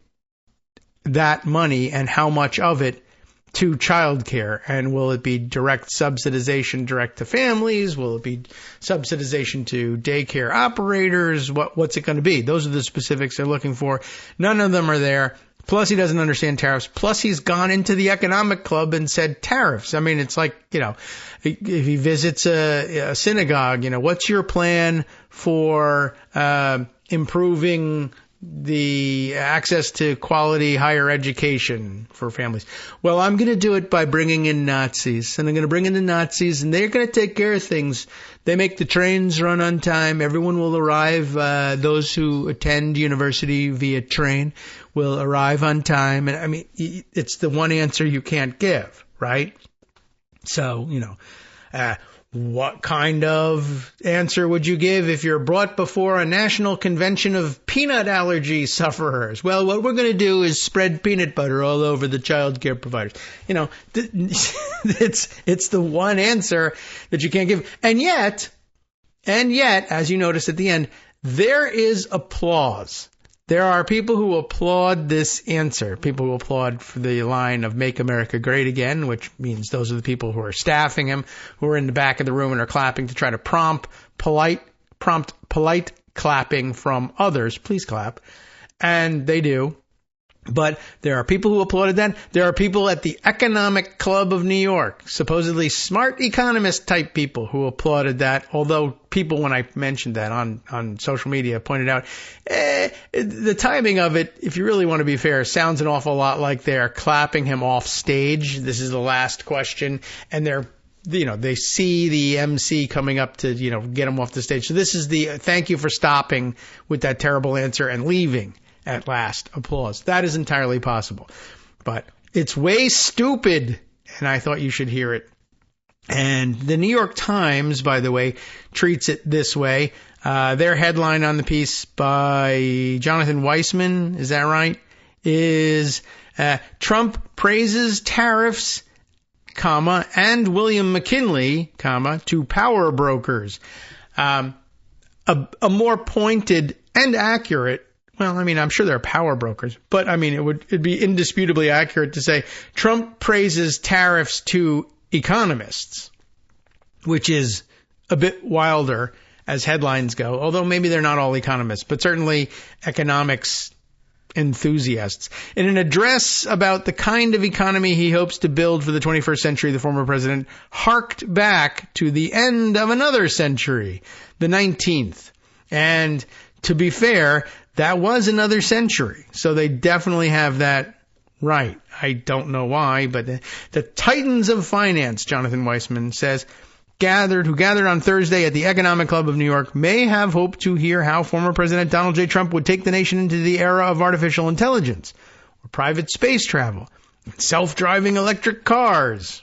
[SPEAKER 2] that money, and how much of it to child care? And will it be direct subsidization direct to families? Will it be subsidization to daycare operators? What's it going to be? Those are the specifics they're looking for. None of them are there. Plus, he doesn't understand tariffs. Plus, he's gone into the economic club and said tariffs. I mean, it's like, if he visits a synagogue, what's your plan for improving the access to quality higher education for families? Well, I'm going to do it by bringing in Nazis, and I'm going to bring in the Nazis, and they're going to take care of things. They make the trains run on time. Everyone will arrive. Those who attend university via train will arrive on time. And I mean, it's the one answer you can't give, right? So, what kind of answer would you give if you're brought before a national convention of peanut allergy sufferers? Well, what we're going to do is spread peanut butter all over the child care providers. It's the one answer that you can't give. And yet, as you notice at the end, there is applause. There are people who applaud this answer, people who applaud for the line of "Make America Great Again," which means those are the people who are staffing him, who are in the back of the room and are clapping to try to prompt polite clapping from others. Please clap. And they do. But there are people who applauded that. There are people at the Economic Club of New York, supposedly smart economist type people, who applauded that. Although people, when I mentioned that on social media, pointed out, the timing of it, if you really want to be fair, sounds an awful lot like they're clapping him off stage. This is the last question, and they see the MC coming up to, get him off the stage. So this is the thank you for stopping with that terrible answer and leaving. At last, applause. That is entirely possible. But it's way stupid, and I thought you should hear it. And the New York Times, by the way, treats it this way. Their headline on the piece by Jonathan Weissman, is that right? Is Trump praises tariffs, and William McKinley, to power brokers. A more pointed and accurate. Well, I mean, I'm sure there are power brokers, but I mean, it'd be indisputably accurate to say Trump praises tariffs to economists, which is a bit wilder as headlines go, although maybe they're not all economists, but certainly economics enthusiasts. In an address about the kind of economy he hopes to build for the 21st century, the former president harked back to the end of another century, the 19th. And to be fair, that was another century, so they definitely have that right. I don't know why, but the titans of finance, Jonathan Weissman says, who gathered on Thursday at the Economic Club of New York, may have hoped to hear how former President Donald J. Trump would take the nation into the era of artificial intelligence, or private space travel, and self-driving electric cars.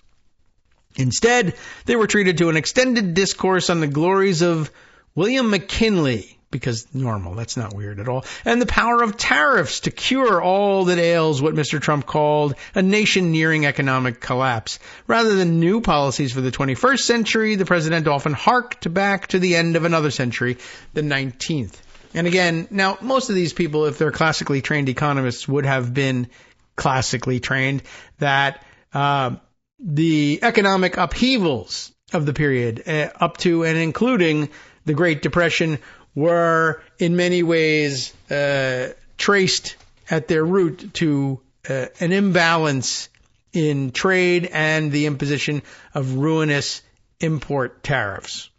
[SPEAKER 2] Instead, they were treated to an extended discourse on the glories of William McKinley, because normal, that's not weird at all, and the power of tariffs to cure all that ails what Mr. Trump called a nation nearing economic collapse. Rather than new policies for the 21st century, the president often harked back to the end of another century, the 19th. And again, now, most of these people, if they're classically trained economists, would have been classically trained that the economic upheavals of the period, up to and including the Great Depression, were in many ways traced at their root to an imbalance in trade and the imposition of ruinous import tariffs,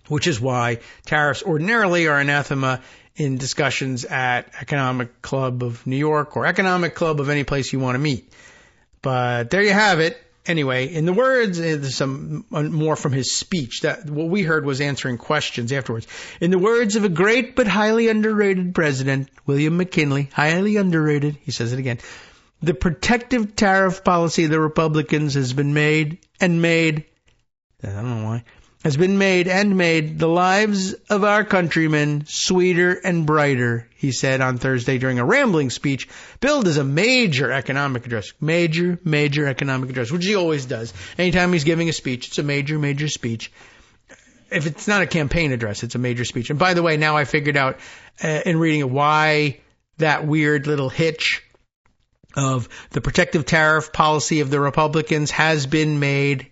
[SPEAKER 2] which is why tariffs ordinarily are anathema in discussions at Economic Club of New York or Economic Club of any place you want to meet. But there you have it. Anyway, in the words, there's some more from his speech. That what we heard was answering questions afterwards. In the words of a great but highly underrated president, William McKinley, highly underrated, he says it again, the protective tariff policy of the Republicans has been made, I don't know why, has been made the lives of our countrymen sweeter and brighter, he said on Thursday during a rambling speech billed as a major economic address. Major economic address, which he always does. Anytime he's giving a speech, it's a major speech. If it's not a campaign address, it's a major speech. And by the way, now I figured out in reading it why that weird little hitch of the protective tariff policy of the Republicans has been made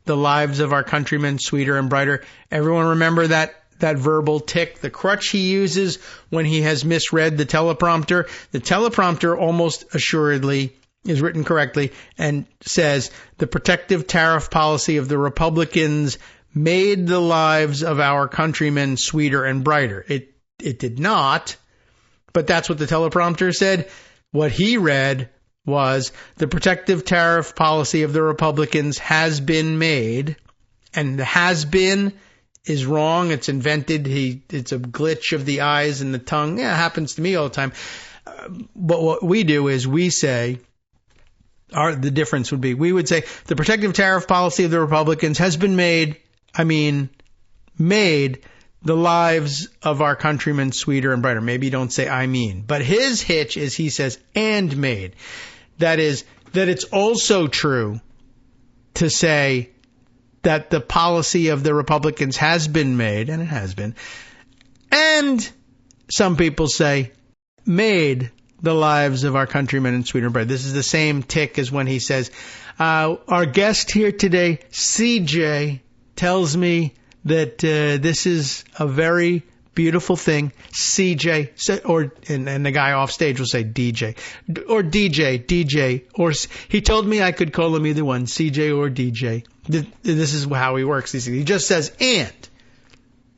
[SPEAKER 2] the lives of our countrymen sweeter and brighter. Everyone remember that that verbal tick, the crutch he uses when he has misread the teleprompter. The teleprompter almost assuredly is written correctly and says the protective tariff policy of the Republicans made the lives of our countrymen sweeter and brighter. It did not, but that's what the teleprompter said. What he read was the protective tariff policy of the Republicans has been made, and the has been is wrong. It's invented. It's a glitch of the eyes and the tongue. Yeah, it happens to me all the time. But what we do is we say, the difference would be, we would say the protective tariff policy of the Republicans has been made the lives of our countrymen sweeter and brighter. Maybe you don't say I mean. But his hitch is he says and made. That is, that it's also true to say that the policy of the Republicans has been made, and it has been, and some people say made the lives of our countrymen in sweeter and brighter. This is the same tick as when he says, our guest here today, CJ, tells me that this is a very beautiful thing. CJ, and the guy off stage will say DJ, or DJ, or he told me I could call him either one, CJ or DJ. This is how he works. He just says and,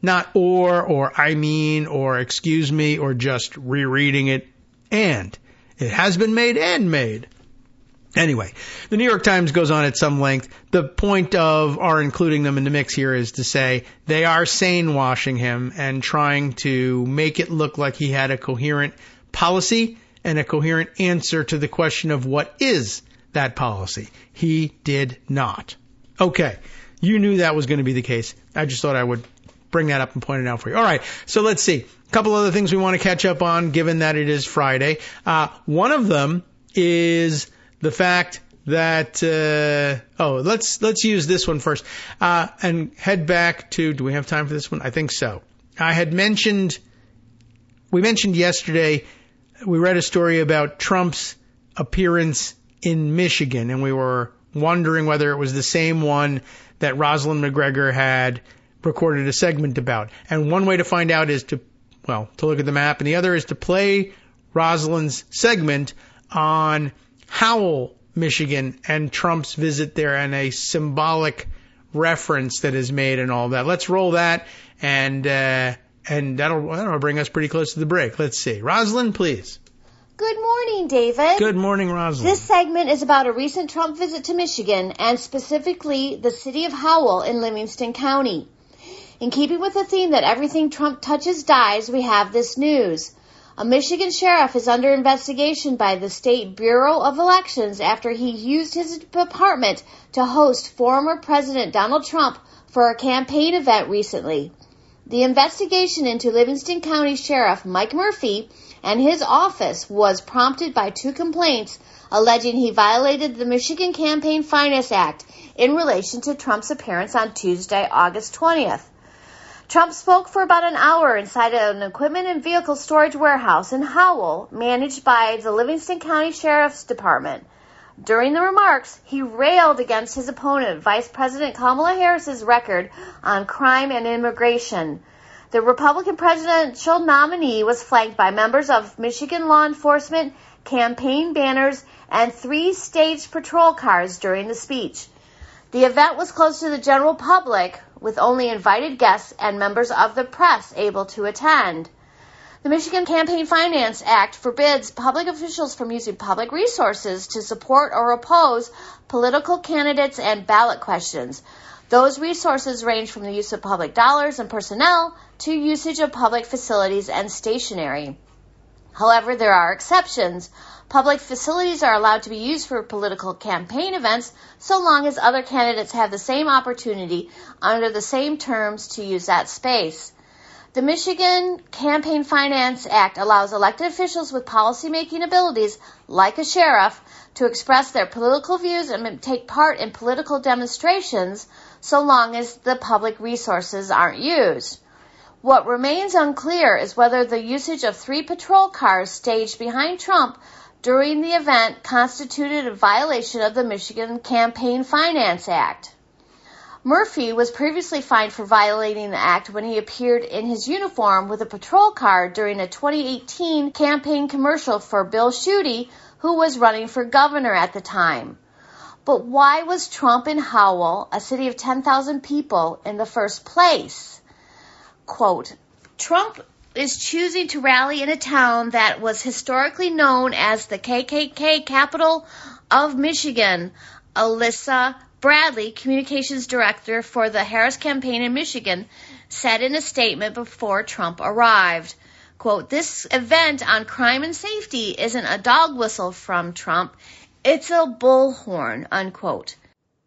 [SPEAKER 2] not or I mean, or excuse me, or just rereading it. And it has been made and made. Anyway, the New York Times goes on at some length. The point of our including them in the mix here is to say they are sane washing him and trying to make it look like he had a coherent policy and a coherent answer to the question of what is that policy. He did not. Okay, you knew that was going to be the case. I just thought I would bring that up and point it out for you. All right, so let's see. A couple other things we want to catch up on, given that it is Friday. One of them is the fact that let's use this one first and head back to. Do we have time for this one? I think so. We mentioned yesterday. We read a story about Trump's appearance in Michigan, and we were wondering whether it was the same one that Rosalind McGregor had recorded a segment about. And one way to find out is to look at the map, and the other is to play Rosalind's segment on Howell, Michigan, and Trump's visit there, and a symbolic reference that is made and all that. Let's roll that, and that'll bring us pretty close to the break. Let's see. Rosalind, please.
[SPEAKER 6] Good morning, David.
[SPEAKER 2] Good morning, Rosalind.
[SPEAKER 6] This segment is about a recent Trump visit to Michigan, and specifically the city of Howell in Livingston County. In keeping with the theme that everything Trump touches dies, we have this news. A Michigan sheriff is under investigation by the State Bureau of Elections after he used his department to host former President Donald Trump for a campaign event recently. The investigation into Livingston County Sheriff Mike Murphy and his office was prompted by 2 complaints alleging he violated the Michigan Campaign Finance Act in relation to Trump's appearance on Tuesday, August 20th. Trump spoke for about an hour inside an equipment and vehicle storage warehouse in Howell, managed by the Livingston County Sheriff's Department. During the remarks, he railed against his opponent, Vice President Kamala Harris's record on crime and immigration. The Republican presidential nominee was flanked by members of Michigan law enforcement, campaign banners, and 3 staged patrol cars during the speech. The event was closed to the general public, with only invited guests and members of the press able to attend. The Michigan Campaign Finance Act forbids public officials from using public resources to support or oppose political candidates and ballot questions. Those resources range from the use of public dollars and personnel to usage of public facilities and stationery. However, there are exceptions. Public facilities are allowed to be used for political campaign events so long as other candidates have the same opportunity under the same terms to use that space. The Michigan Campaign Finance Act allows elected officials with policymaking abilities, like a sheriff, to express their political views and take part in political demonstrations so long as the public resources aren't used. What remains unclear is whether the usage of 3 patrol cars staged behind Trump during the event constituted a violation of the Michigan Campaign Finance Act. Murphy was previously fined for violating the act when he appeared in his uniform with a patrol car during a 2018 campaign commercial for Bill Schuette, who was running for governor at the time. But why was Trump in Howell, a city of 10,000 people, in the first place? Quote, Trump is choosing to rally in a town that was historically known as the KKK capital of Michigan. Alyssa Bradley, communications director for the Harris campaign in Michigan, said in a statement before Trump arrived, quote, this event on crime and safety isn't a dog whistle from Trump, it's a bullhorn, unquote.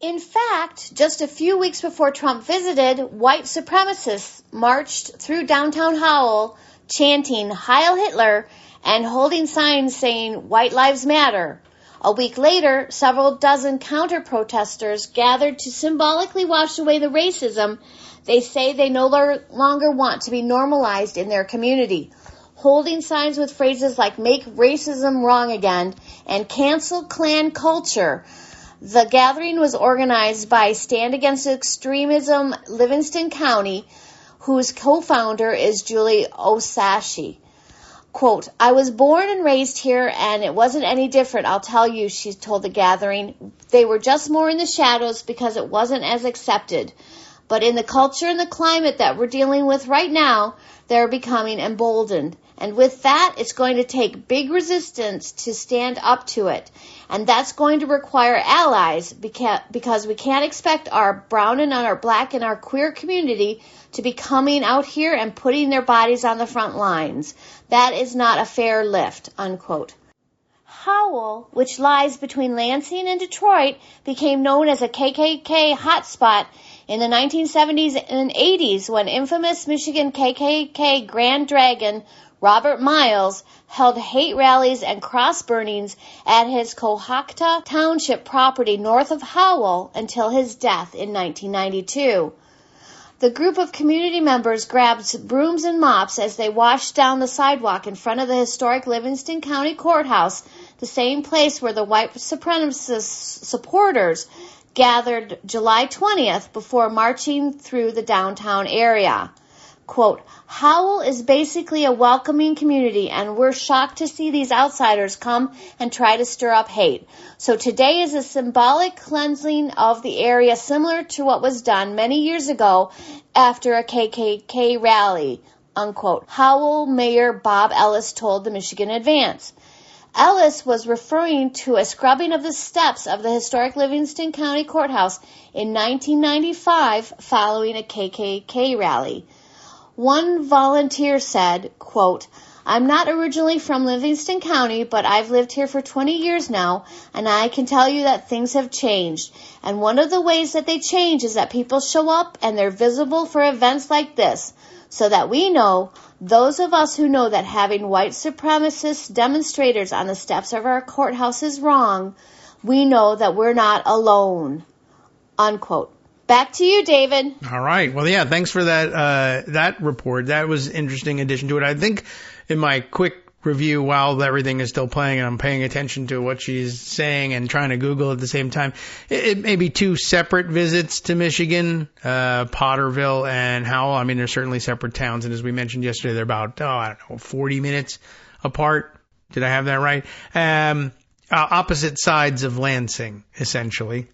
[SPEAKER 6] In fact, just a few weeks before Trump visited, white supremacists marched through downtown Howell, chanting Heil Hitler and holding signs saying White Lives Matter. A week later, several dozen counter-protesters gathered to symbolically wash away the racism they say they no longer want to be normalized in their community, holding signs with phrases like make racism wrong again and cancel Klan culture. The gathering was organized by Stand Against Extremism Livingston County, whose co-founder is Julie Osashi. Quote, I was born and raised here, and it wasn't any different, I'll tell you, she told the gathering. They were just more in the shadows because it wasn't as accepted. But in the culture and the climate that we're dealing with right now, they're becoming emboldened. And with that, it's going to take big resistance to stand up to it. And that's going to require allies because we can't expect our brown and our black and our queer community to be coming out here and putting their bodies on the front lines. That is not a fair lift, unquote. Howell, which lies between Lansing and Detroit, became known as a KKK hotspot in the 1970s and 80s when infamous Michigan KKK Grand Dragon Robert Miles held hate rallies and cross burnings at his Cohocton Township property north of Howell until his death in 1992. The group of community members grabbed brooms and mops as they washed down the sidewalk in front of the historic Livingston County Courthouse, the same place where the white supremacist supporters gathered July 20th before marching through the downtown area. Quote, Howell is basically a welcoming community, and we're shocked to see these outsiders come and try to stir up hate. So today is a symbolic cleansing of the area similar to what was done many years ago after a KKK rally, unquote. Howell Mayor Bob Ellis told the Michigan Advance. Ellis was referring to a scrubbing of the steps of the historic Livingston County Courthouse in 1995 following a KKK rally. One volunteer said, quote, I'm not originally from Livingston County, but I've lived here for 20 years now, and I can tell you that things have changed. And one of the ways that they change is that people show up and they're visible for events like this, so that we know, those of us who know that having white supremacist demonstrators on the steps of our courthouse is wrong, we know that we're not alone, unquote. Back to you, David.
[SPEAKER 2] All right. Well, yeah, thanks for that report. That was an interesting addition to it. I think in my quick review, while everything is still playing and I'm paying attention to what she's saying and trying to Google at the same time, it may be two separate visits to Michigan, Potterville and Howell. I mean, they're certainly separate towns. And as we mentioned yesterday, they're about, 40 minutes apart. Did I have that right? Opposite sides of Lansing, essentially.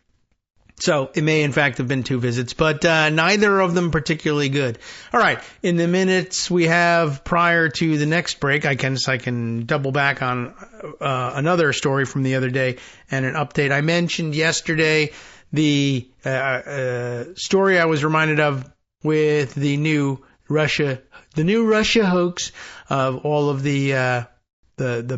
[SPEAKER 2] So it may, in fact, have been two visits, but neither of them particularly good. All right. In the minutes we have prior to the next break, I can double back on another story from the other day and an update. I mentioned yesterday the story I was reminded of with the new Russia hoax of all of the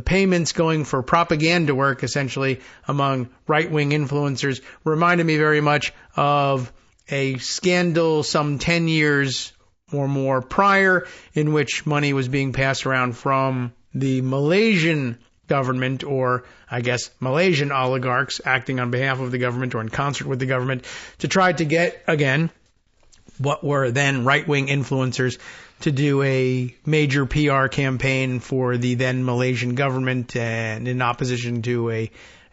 [SPEAKER 2] payments going for propaganda work, essentially, among right-wing influencers, reminded me very much of a scandal some 10 years or more prior in which money was being passed around from the Malaysian government, or I guess Malaysian oligarchs acting on behalf of the government or in concert with the government, to try to get, again, what were then right-wing influencers to do a major PR campaign for the then Malaysian government and in opposition to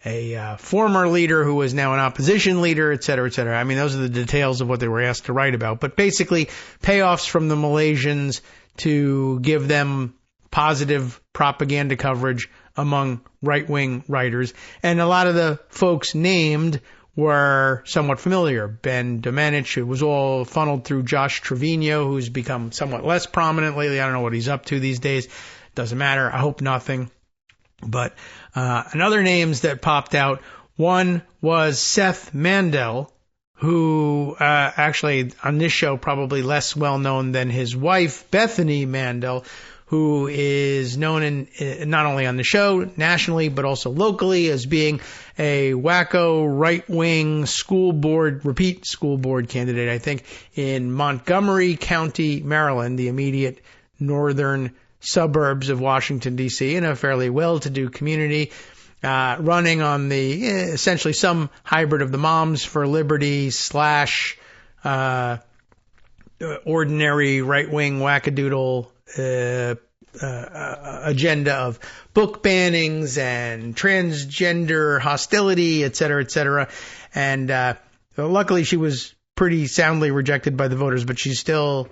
[SPEAKER 2] a former leader who is now an opposition leader, et cetera, et cetera. I mean, those are the details of what they were asked to write about. But basically, payoffs from the Malaysians to give them positive propaganda coverage among right-wing writers. And a lot of the folks named were somewhat familiar. Ben Domenech, it was all funneled through Josh Trevino, who's become somewhat less prominent lately. I don't know what he's up to these days. Doesn't matter. I hope nothing. But another names that popped out, one was Seth Mandel, who actually on this show probably less well known than his wife, Bethany Mandel, who is known in not only on the show nationally but also locally as being a wacko right-wing repeat school board candidate, I think, in Montgomery County, Maryland, the immediate northern suburbs of Washington, D.C., in a fairly well-to-do community, running on the essentially some hybrid of the Moms for Liberty / ordinary right-wing wackadoodle agenda of book bannings and transgender hostility, et cetera, et cetera. And luckily she was pretty soundly rejected by the voters, but she's still,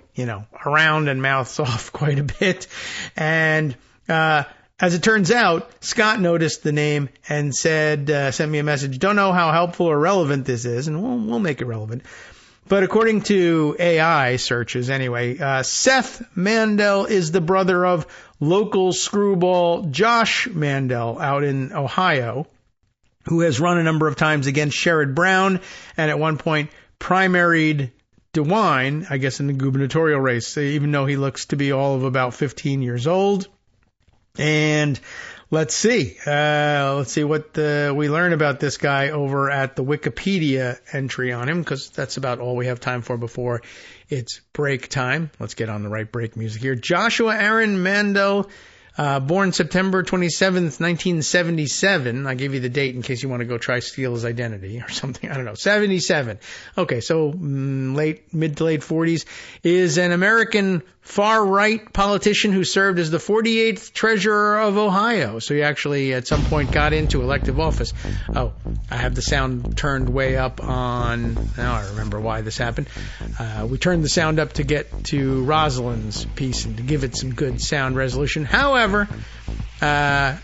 [SPEAKER 2] around and mouths off quite a bit. And as it turns out, Scott noticed the name and said, sent me a message, don't know how helpful or relevant this is, and we'll make it relevant. But according to AI searches, anyway, Seth Mandel is the brother of local screwball Josh Mandel out in Ohio, who has run a number of times against Sherrod Brown and at one point primaried DeWine, I guess, in the gubernatorial race, even though he looks to be all of about 15 years old. And let's see what we learn about this guy over at the Wikipedia entry on him, because that's about all we have time for before it's break time. Let's get on the right break music here. Joshua Aaron Mandel, born September 27th, 1977. I gave you the date in case you want to go try steal his identity or something. I don't know. 77. Okay, so mid to late 40s. Is an American far-right politician who served as the 48th treasurer of Ohio. So he actually at some point got into elective office. Oh, I have the sound turned way up on... Now I remember why this happened. We turned the sound up to get to Rosalind's piece and to give it some good sound resolution. However, I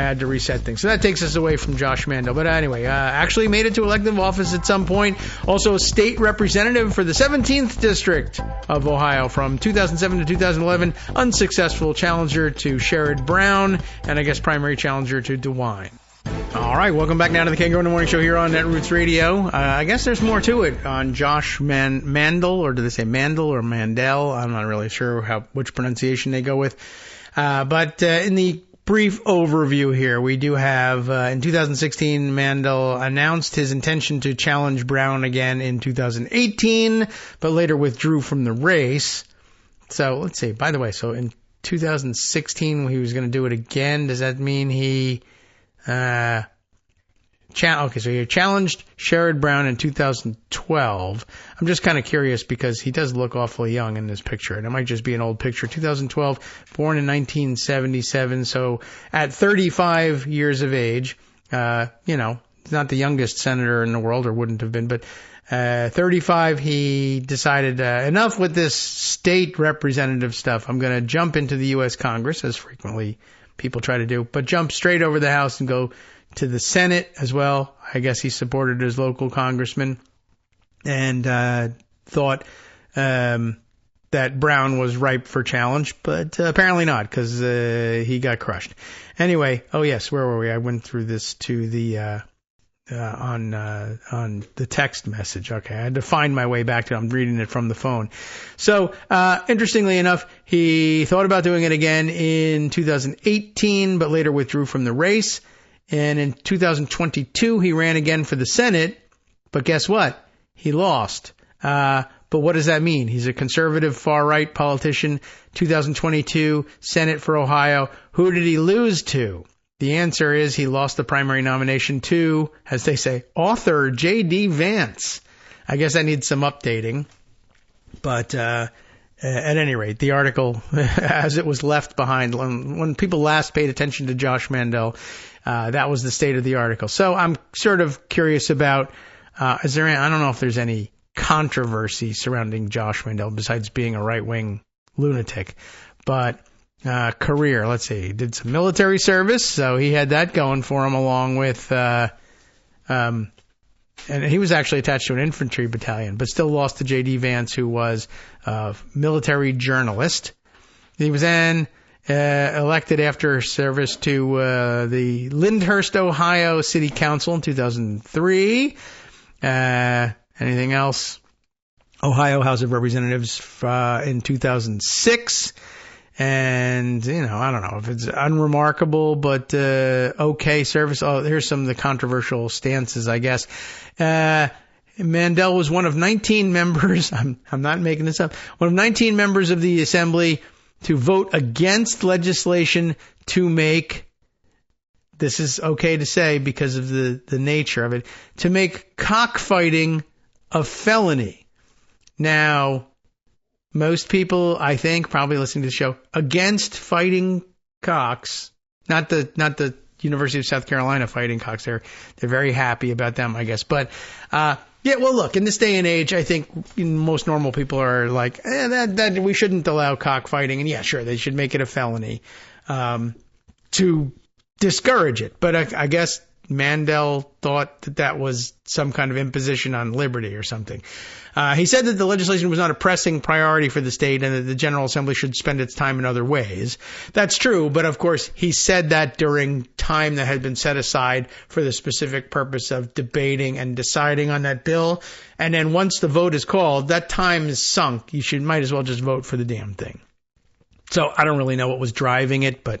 [SPEAKER 2] had to reset things. So that takes us away from Josh Mandel. But anyway, actually made it to elective office at some point. Also a state representative for the 17th District of Ohio from 2007 to 2011. Unsuccessful challenger to Sherrod Brown. And I guess primary challenger to DeWine. All right, welcome back now to the Kagro in the Morning Show here on Netroots Radio. I guess there's more to it on Josh Mandel, or do they say Mandel or Mandel? I'm not really sure which pronunciation they go with. But in the brief overview here, we do have, in 2016, Mandel announced his intention to challenge Brown again in 2018, but later withdrew from the race. So let's see. By the way, so in 2016, he was going to do it again. Does that mean he... Okay, so he challenged Sherrod Brown in 2012. I'm just kind of curious because he does look awfully young in this picture, and it might just be an old picture. 2012, born in 1977, so at 35 years of age, not the youngest senator in the world, or wouldn't have been, but 35, he decided, enough with this state representative stuff. I'm going to jump into the U.S. Congress, as frequently people try to do, but jump straight over the House and go to the Senate as well. I guess he supported his local congressman and thought that Brown was ripe for challenge, but apparently not, because he got crushed. Anyway, oh yes, where were we? I went through this to the on the text message. Okay, I had to find my way back to it. I'm reading it from the phone. So, interestingly enough, he thought about doing it again in 2018, but later withdrew from the race. And in 2022, he ran again for the Senate, but guess what? He lost. But what does that mean? He's a conservative far-right politician. 2022, Senate for Ohio. Who did he lose to? The answer is he lost the primary nomination to, as they say, author J.D. Vance. I guess that needs some updating. But At any rate, the article, as it was left behind, when people last paid attention to Josh Mandel, that was the state of the article. So I'm sort of curious about, I don't know if there's any controversy surrounding Josh Mandel besides being a right-wing lunatic, but career, let's see, he did some military service, so he had that going for him along with, and he was actually attached to an infantry battalion, but still lost to J.D. Vance, who was a military journalist. He was then elected after service to the Lyndhurst, Ohio City Council in 2003. Anything else? Ohio House of Representatives in 2006. And, I don't know if it's unremarkable, but okay service. Oh, here's some of the controversial stances, I guess. Mandel was one of 19 members, I'm not making this up, one of 19 members of the Assembly to vote against legislation to make, this is okay to say because of the nature of it, to make cockfighting a felony. Now, most people, I think, probably listening to the show, against fighting cocks, not the University of South Carolina fighting cocks. They're very happy about them, I guess. But yeah, well, look, in this day and age, I think most normal people are like, that we shouldn't allow cockfighting, and yeah, sure, they should make it a felony to discourage it. But I guess Mandel thought that was some kind of imposition on liberty or something. He said that the legislation was not a pressing priority for the state and that the General Assembly should spend its time in other ways. That's true, but of course he said that during time that had been set aside for the specific purpose of debating and deciding on that bill. And then once the vote is called, that time is sunk. You might as well just vote for the damn thing. So I don't really know what was driving it, but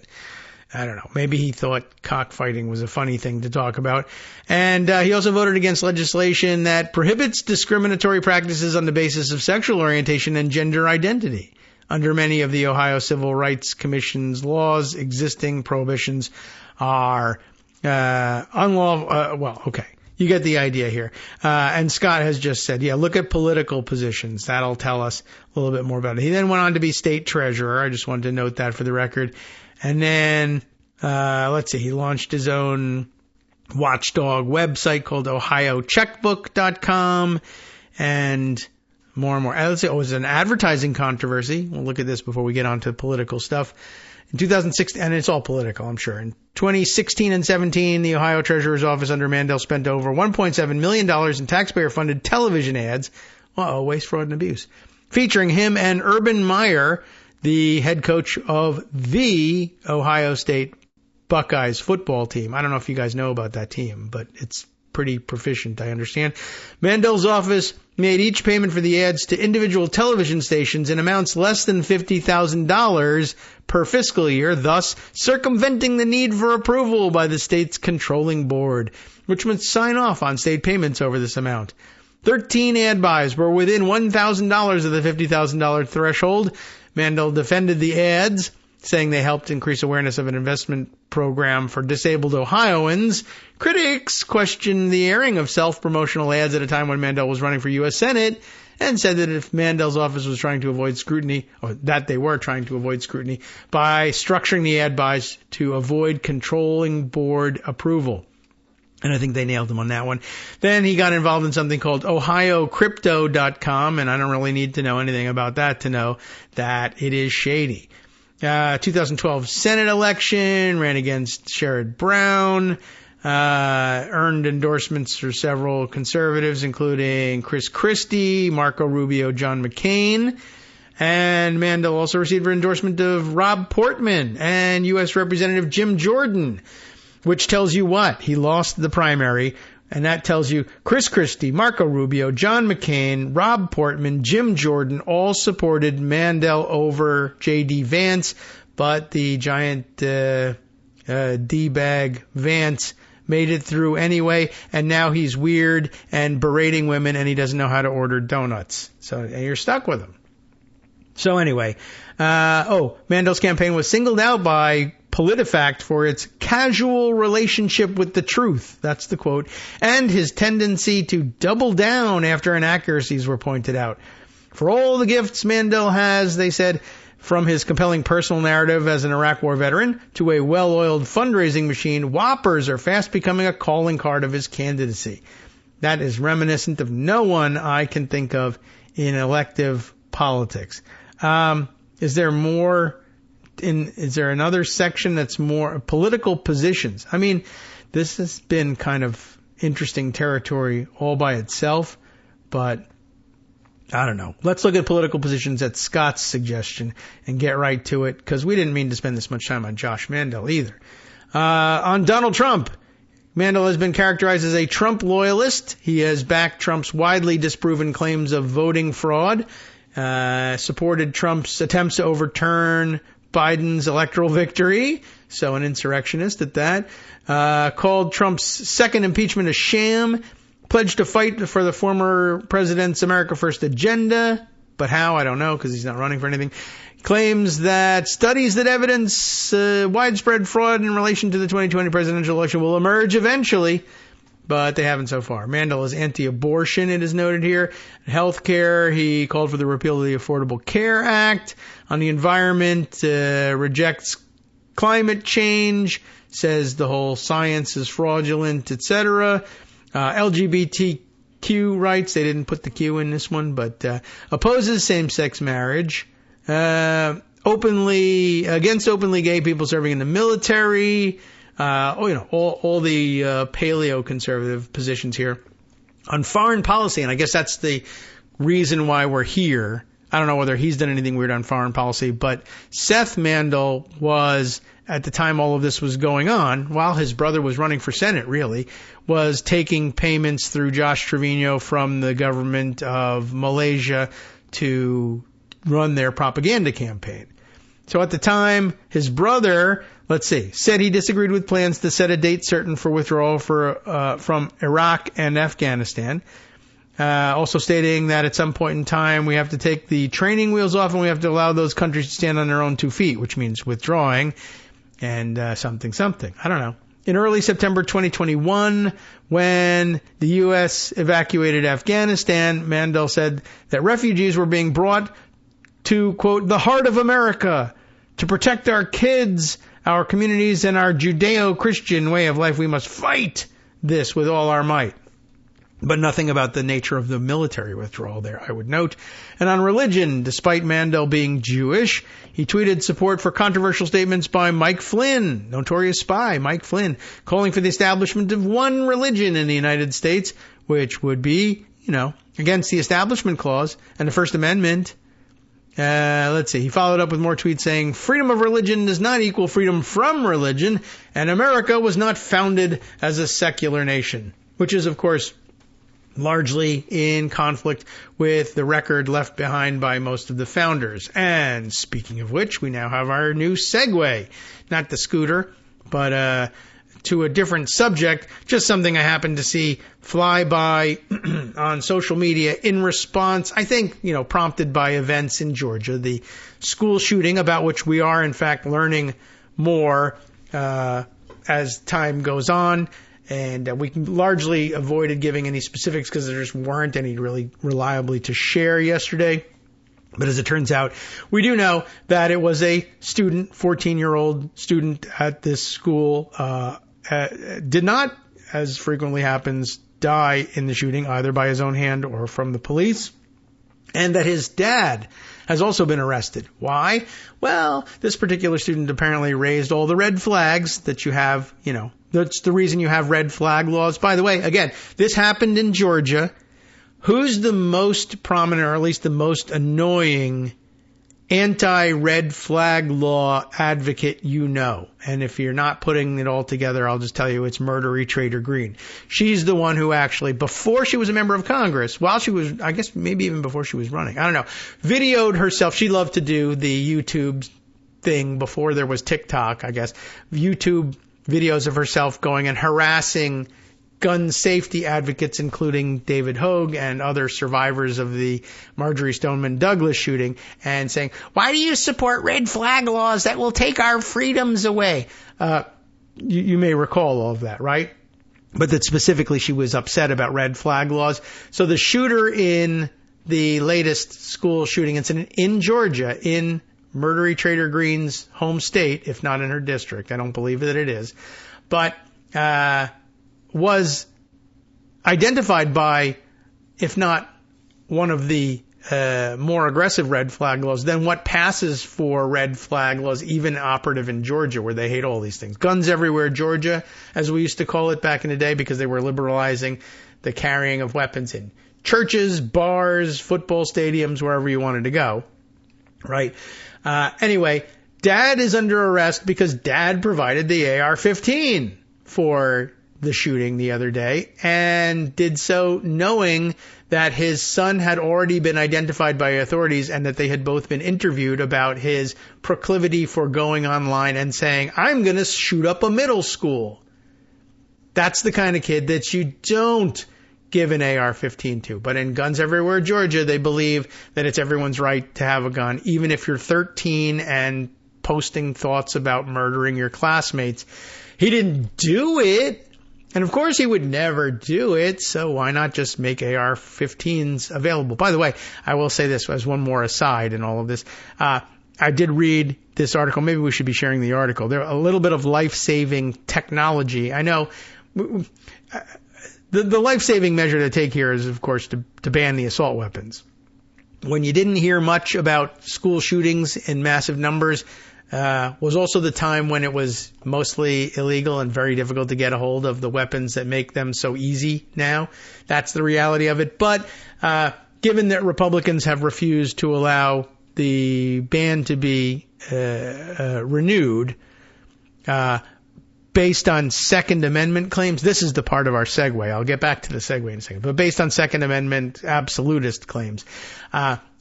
[SPEAKER 2] I don't know. Maybe he thought cockfighting was a funny thing to talk about. And he also voted against legislation that prohibits discriminatory practices on the basis of sexual orientation and gender identity. Under many of the Ohio Civil Rights Commission's laws, existing prohibitions are unlawful. Well, okay. You get the idea here. And Scott has just said, yeah, look at political positions. That'll tell us a little bit more about it. He then went on to be state treasurer. I just wanted to note that for the record. And then, let's see, he launched his own watchdog website called OhioCheckbook.com and more and more. Let's see, it was an advertising controversy. We'll look at this before we get on to political stuff. In 2016, and it's all political, I'm sure. In 2016 and 17, the Ohio Treasurer's Office under Mandel spent over $1.7 million in taxpayer-funded television ads. Waste, fraud, and abuse. Featuring him and Urban Meyer, the head coach of the Ohio State Buckeyes football team. I don't know if you guys know about that team, but it's pretty proficient, I understand. Mandel's office made each payment for the ads to individual television stations in amounts less than $50,000 per fiscal year, thus circumventing the need for approval by the state's controlling board, which must sign off on state payments over this amount. 13 ad buys were within $1,000 of the $50,000 threshold. Mandel defended the ads, saying they helped increase awareness of an investment program for disabled Ohioans. Critics questioned the airing of self-promotional ads at a time when Mandel was running for U.S. Senate and said that if Mandel's office was trying to avoid scrutiny, or that they were trying to avoid scrutiny, by structuring the ad buys to avoid controlling board approval. And I think they nailed him on that one. Then he got involved in something called OhioCrypto.com, and I don't really need to know anything about that to know that it is shady. 2012 Senate election, ran against Sherrod Brown, earned endorsements for several conservatives, including Chris Christie, Marco Rubio, John McCain. And Mandel also received an endorsement of Rob Portman and U.S. Representative Jim Jordan, which tells you what? He lost the primary, and that tells you Chris Christie, Marco Rubio, John McCain, Rob Portman, Jim Jordan all supported Mandel over J.D. Vance, but the giant D-bag Vance made it through anyway, and now he's weird and berating women, and he doesn't know how to order donuts. So you're stuck with him. So anyway, Mandel's campaign was singled out by PolitiFact for its casual relationship with the truth, that's the quote, and his tendency to double down after inaccuracies were pointed out. For all the gifts Mandel has, they said, from his compelling personal narrative as an Iraq War veteran to a well-oiled fundraising machine, whoppers are fast becoming a calling card of his candidacy. That is reminiscent of no one I can think of in elective politics. Is there more? Is there another section that's more political positions? I mean, this has been kind of interesting territory all by itself, but I don't know. Let's look at political positions at Scott's suggestion and get right to it, because we didn't mean to spend this much time on Josh Mandel either. On Donald Trump, Mandel has been characterized as a Trump loyalist. He has backed Trump's widely disproven claims of voting fraud, supported Trump's attempts to overturn Biden's electoral victory, so an insurrectionist at that, called Trump's second impeachment a sham, pledged to fight for the former president's America First agenda, but how, I don't know, because he's not running for anything. Claims that studies that evidence widespread fraud in relation to the 2020 presidential election will emerge eventually, but they haven't so far. Mandel is anti-abortion, it is noted here. Healthcare, he called for the repeal of the Affordable Care Act. On the environment, rejects climate change, says the whole science is fraudulent, etc. LGBTQ rights, they didn't put the Q in this one, but opposes same-sex marriage. Openly gay people serving in the military. All the paleo-conservative positions here. On foreign policy, and I guess that's the reason why we're here. I don't know whether he's done anything weird on foreign policy, but Seth Mandel was, at the time all of this was going on, while his brother was running for Senate, really, was taking payments through Josh Trevino from the government of Malaysia to run their propaganda campaign. So at the time, his brother, said he disagreed with plans to set a date certain for withdrawal from Iraq and Afghanistan. Also stating that at some point in time, we have to take the training wheels off and we have to allow those countries to stand on their own 2 feet, which means withdrawing and something. I don't know. In early September 2021, when the U.S. evacuated Afghanistan, Mandel said that refugees were being brought to, quote, the heart of America to protect our kids, our communities, and our Judeo-Christian way of life. We must fight this with all our might. But nothing about the nature of the military withdrawal there, I would note. And on religion, despite Mandel being Jewish, he tweeted support for controversial statements by Mike Flynn, notorious spy Mike Flynn, calling for the establishment of one religion in the United States, which would be, against the Establishment Clause and the First Amendment. He followed up with more tweets saying, freedom of religion does not equal freedom from religion, and America was not founded as a secular nation, which is, of course, largely in conflict with the record left behind by most of the founders. And speaking of which, we now have our new segue, not the scooter, but to a different subject, just something I happened to see fly by on social media in response, I think, prompted by events in Georgia, the school shooting about which we are, in fact, learning more as time goes on. And we largely avoided giving any specifics because there just weren't any really reliably to share yesterday. But as it turns out, we do know that it was a student, 14-year-old student at this school, did not, as frequently happens, die in the shooting, either by his own hand or from the police. And that his dad has also been arrested. Why? Well, this particular student apparently raised all the red flags that you have, that's the reason you have red flag laws. By the way, again, this happened in Georgia. Who's the most prominent, or at least the most annoying, anti-red flag law advocate And if you're not putting it all together, I'll just tell you it's Murdery Trader Green. She's the one who actually, before she was a member of Congress, while she was, I guess maybe even before she was running, I don't know, videoed herself. She loved to do the YouTube thing before there was TikTok, I guess. YouTube videos of herself going and harassing gun safety advocates, including David Hogue and other survivors of the Marjorie Stoneman Douglas shooting, and saying, why do you support red flag laws that will take our freedoms away? You may recall all of that, right? But that specifically she was upset about red flag laws. So the shooter in the latest school shooting incident in Georgia, in Murdery Trader Green's home state, if not in her district. I don't believe that it is. But was identified by, if not one of the more aggressive red flag laws than what passes for red flag laws, even operative in Georgia, where they hate all these things. Guns everywhere, Georgia, as we used to call it back in the day, because they were liberalizing the carrying of weapons in churches, bars, football stadiums, wherever you wanted to go. Right? Anyway, Dad is under arrest because Dad provided the AR-15 for the shooting the other day, and did so knowing that his son had already been identified by authorities and that they had both been interviewed about his proclivity for going online and saying, I'm going to shoot up a middle school. That's the kind of kid that you don't give an AR-15 to. But in Guns Everywhere, Georgia, they believe that it's everyone's right to have a gun, even if you're 13 and posting thoughts about murdering your classmates. He didn't do it. And of course he would never do it, so why not just make AR-15s available? By the way, I will say this as one more aside in all of this. I did read this article. Maybe we should be sharing the article. There a little bit of life-saving technology. I know the life-saving measure to take here is, of course, to ban the assault weapons. When you didn't hear much about school shootings in massive numbers, was also the time when it was mostly illegal and very difficult to get a hold of the weapons that make them so easy now. That's the reality of it. But given that Republicans have refused to allow the ban to be renewed based on Second Amendment claims, this is the part of our segue. I'll get back to the segue in a second. But based on Second Amendment absolutist claims,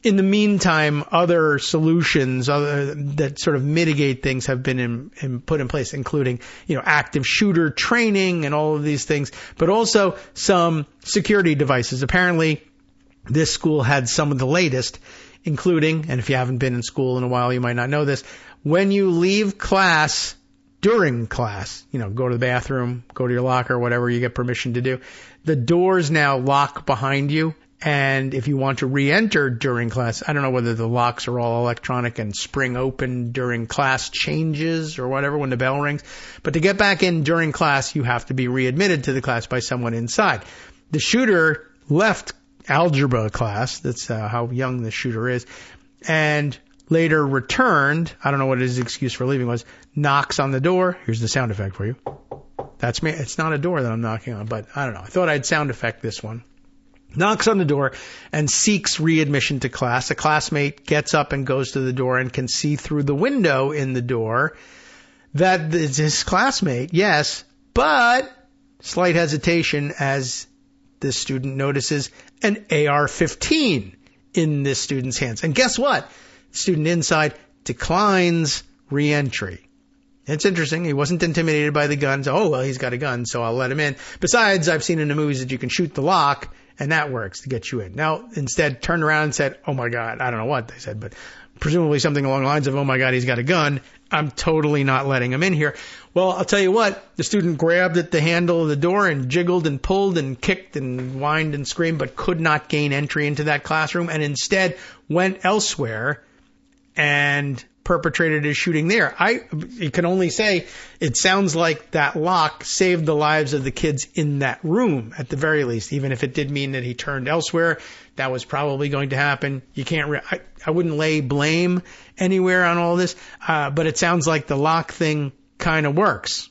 [SPEAKER 2] in the meantime, other solutions that sort of mitigate things have been put in place, including, active shooter training and all of these things, but also some security devices. Apparently, this school had some of the latest, including, and if you haven't been in school in a while, you might not know this, when you leave class, during class, go to the bathroom, go to your locker, whatever you get permission to do, the doors now lock behind you. And if you want to re-enter during class, I don't know whether the locks are all electronic and spring open during class changes or whatever when the bell rings. But to get back in during class, you have to be readmitted to the class by someone inside. The shooter left algebra class. That's how young the shooter is. And later returned. I don't know what his excuse for leaving was. Knocks on the door. Here's the sound effect for you. That's me. It's not a door that I'm knocking on, but I don't know. I thought I'd sound effect this one. Knocks on the door and seeks readmission to class. A classmate gets up and goes to the door and can see through the window in the door that it's his classmate, yes, but slight hesitation as this student notices an AR-15 in this student's hands. And guess what? The student inside declines re-entry. It's interesting. He wasn't intimidated by the guns. Oh, well, he's got a gun, so I'll let him in. Besides, I've seen in the movies that you can shoot the lock, and that works to get you in. Now, instead, turned around and said, oh, my God. I don't know what they said, but presumably something along the lines of, oh, my God, he's got a gun. I'm totally not letting him in here. Well, I'll tell you what. The student grabbed at the handle of the door and jiggled and pulled and kicked and whined and screamed, but could not gain entry into that classroom, and instead went elsewhere and perpetrated his shooting there. You can only say it sounds like that lock saved the lives of the kids in that room at the very least, even if it did mean that he turned elsewhere. That was probably going to happen. You can't, I wouldn't lay blame anywhere on all this, but it sounds like the lock thing kind of works.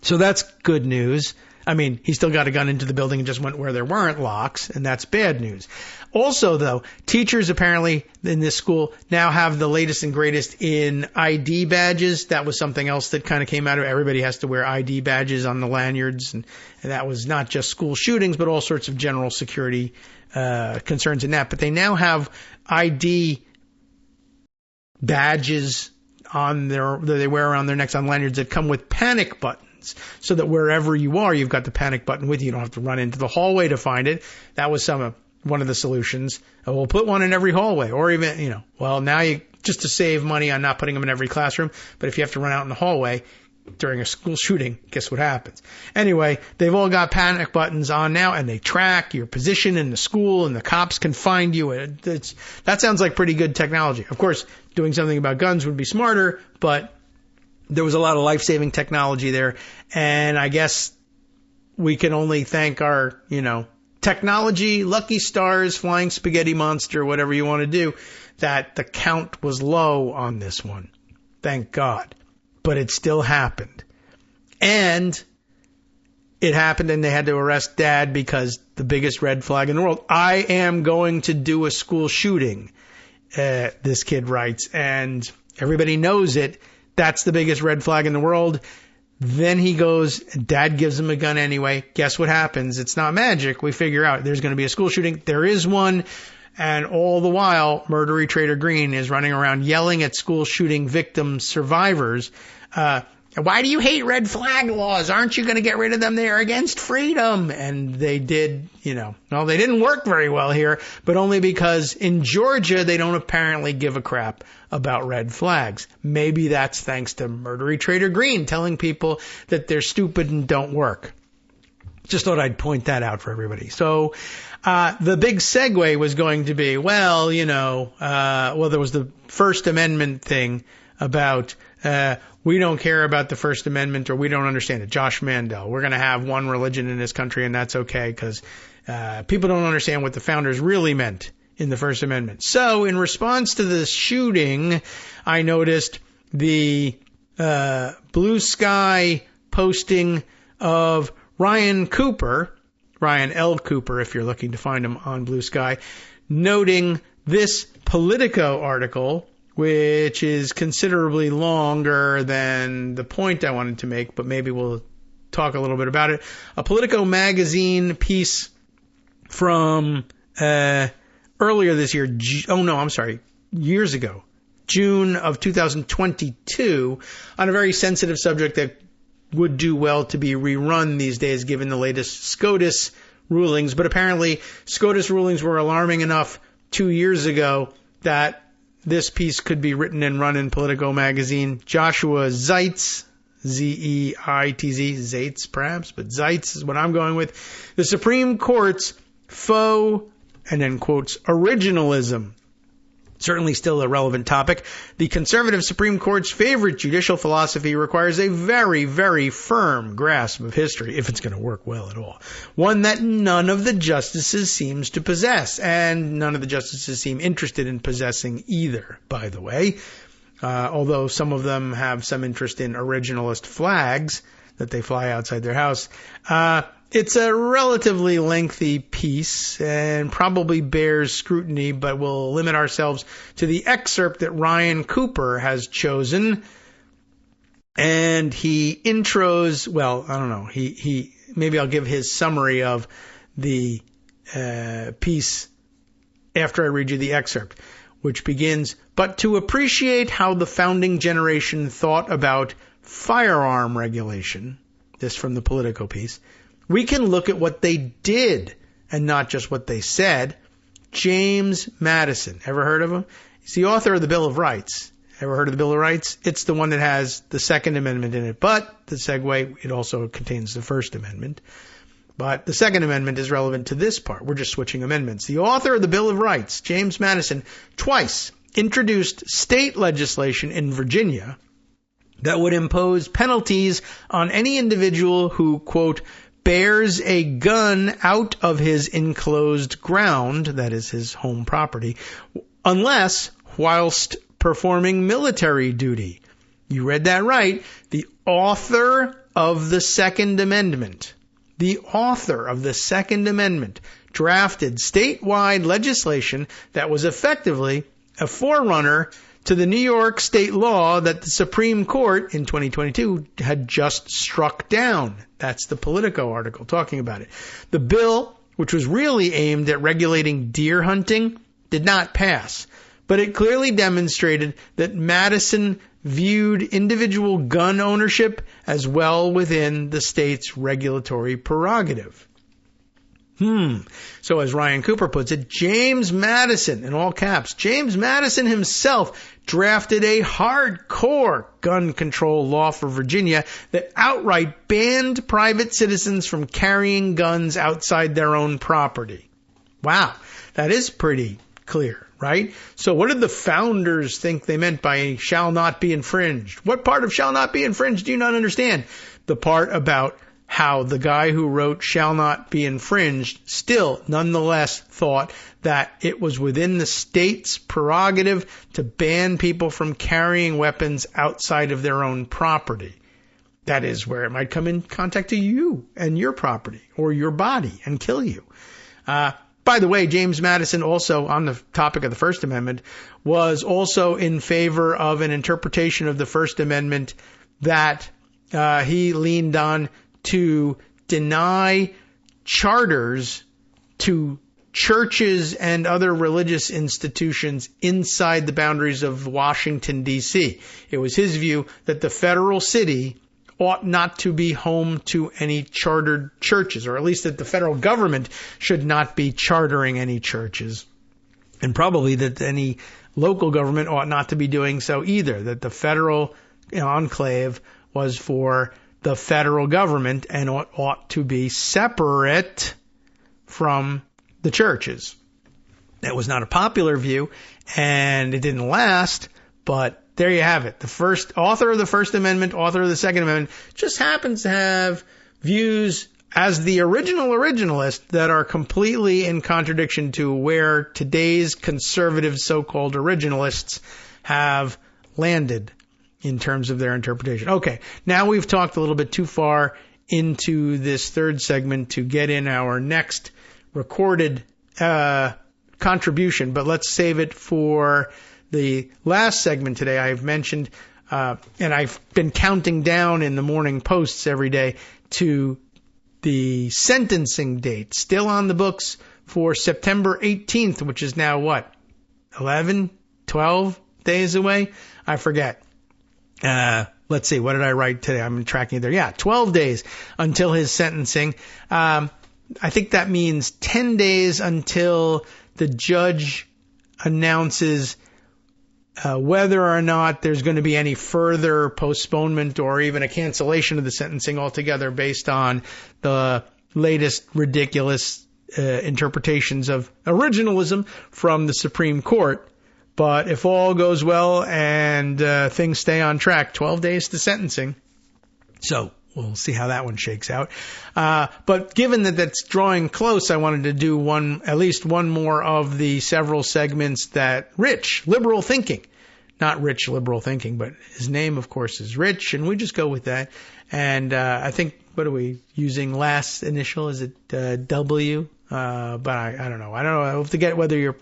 [SPEAKER 2] So that's good news. I mean, he still got a gun into the building and just went where there weren't locks, and that's bad news. Also, though, teachers apparently in this school now have the latest and greatest in ID badges. That was something else that kind of came out of it. Everybody has to wear ID badges on the lanyards, and that was not just school shootings, but all sorts of general security concerns in that. But they now have ID badges on that they wear around their necks on lanyards that come with panic buttons. So that wherever you are, you've got the panic button with you. You don't have to run into the hallway to find it. That was one of the solutions. We'll put one in every hallway, or even, well, now just to save money on not putting them in every classroom. But if you have to run out in the hallway, during a school shooting, guess what happens? Anyway, they've all got panic buttons on now, and they track your position in the school, and the cops can find you. That sounds like pretty good technology. Of course, doing something about guns would be smarter, but there was a lot of life-saving technology there, and I guess we can only thank our, technology, lucky stars, flying spaghetti monster, whatever you want to do, that the count was low on this one. Thank God. But it still happened. And it happened, and they had to arrest Dad because the biggest red flag in the world. I am going to do a school shooting, this kid writes, and everybody knows it. That's the biggest red flag in the world. Then he goes, Dad gives him a gun anyway. Guess what happens? It's not magic. We figure out there's going to be a school shooting. There is one. And all the while, Murdery Trader Green is running around yelling at school shooting victim survivors. Why do you hate red flag laws? Aren't you going to get rid of them? They are against freedom. And they did, they didn't work very well here, but only because in Georgia, they don't apparently give a crap about red flags. Maybe that's thanks to Murdery Trader Green telling people that they're stupid and don't work. Just thought I'd point that out for everybody. So, the big segue was going to be, there was the First Amendment thing about, we don't care about the First Amendment, or we don't understand it. Josh Mandel. We're going to have one religion in this country, and that's okay because people don't understand what the founders really meant in the First Amendment. So in response to the shooting, I noticed the Blue Sky posting of Ryan L. Cooper, if you're looking to find him on Blue Sky, noting this Politico article, which is considerably longer than the point I wanted to make, but maybe we'll talk a little bit about it. A Politico magazine piece from earlier this year, years ago, June of 2022, on a very sensitive subject that would do well to be rerun these days given the latest SCOTUS rulings. But apparently SCOTUS rulings were alarming enough 2 years ago that this piece could be written and run in Politico magazine. Joshua Zeitz, Z-E-I-T-Z, Zeitz perhaps, but Zeitz is what I'm going with. The Supreme Court's faux, and then quotes, originalism. Certainly still a relevant topic. The conservative Supreme Court's favorite judicial philosophy requires a very, very firm grasp of history, if it's going to work well at all. One that none of the justices seems to possess, and none of the justices seem interested in possessing either, by the way. Although some of them have some interest in originalist flags that they fly outside their house. It's a relatively lengthy piece and probably bears scrutiny, but we'll limit ourselves to the excerpt that Ryan Cooper has chosen. And he intros, maybe I'll give his summary of the piece after I read you the excerpt, which begins, but to appreciate how the founding generation thought about firearm regulation, this from the Politico piece, we can look at what they did and not just what they said. James Madison. Ever heard of him? He's the author of the Bill of Rights. Ever heard of the Bill of Rights? It's the one that has the Second Amendment in it. But the segue, it also contains the First Amendment. But the Second Amendment is relevant to this part. We're just switching amendments. The author of the Bill of Rights, James Madison, twice introduced state legislation in Virginia that would impose penalties on any individual who, quote, bears a gun out of his enclosed ground, that is his home property, unless whilst performing military duty. You read that right. The author of the Second Amendment, drafted statewide legislation that was effectively a forerunner to the New York state law that the Supreme Court in 2022 had just struck down. That's the Politico article talking about it. The bill, which was really aimed at regulating deer hunting, did not pass. But it clearly demonstrated that Madison viewed individual gun ownership as well within the state's regulatory prerogative. So as Ryan Cooper puts it, James Madison, in all caps, James Madison himself drafted a hardcore gun control law for Virginia that outright banned private citizens from carrying guns outside their own property. Wow, that is pretty clear, right? So what did the founders think they meant by shall not be infringed? What part of shall not be infringed do you not understand? The part about how the guy who wrote shall not be infringed still nonetheless thought that it was within the state's prerogative to ban people from carrying weapons outside of their own property. That is where it might come in contact to you and your property or your body and kill you. By the way, James Madison, also on the topic of the First Amendment, was also in favor of an interpretation of the First Amendment that he leaned on to deny charters to churches and other religious institutions inside the boundaries of Washington, D.C. It was his view that the federal city ought not to be home to any chartered churches, or at least that the federal government should not be chartering any churches, and probably that any local government ought not to be doing so either, that the federal enclave was for the federal government and ought to be separate from the churches. That was not a popular view, and it didn't last, but there you have it. The first author of the First Amendment, author of the Second Amendment, just happens to have views as the originalist that are completely in contradiction to where today's conservative so-called originalists have landed in terms of their interpretation. Okay, now we've talked a little bit too far into this third segment to get in our next recorded contribution, but let's save it for the last segment today. I've mentioned, and I've been counting down in the morning posts every day to the sentencing date, still on the books for September 18th, which is now what, 11, 12 days away? I forget. Let's see, what did I write today? I'm tracking it there. Yeah, 12 days until his sentencing. I think that means 10 days until the judge announces whether or not there's going to be any further postponement or even a cancellation of the sentencing altogether based on the latest ridiculous interpretations of originalism from the Supreme Court. But if all goes well and things stay on track, 12 days to sentencing. So we'll see how that one shakes out. But given that that's drawing close, I wanted to do at least one more of the several segments that Rich, liberal thinking, not Rich liberal thinking, but his name, of course, is Rich, and we just go with that. And I think, what are we using last initial? Is it W? But I don't know. I have to get whether you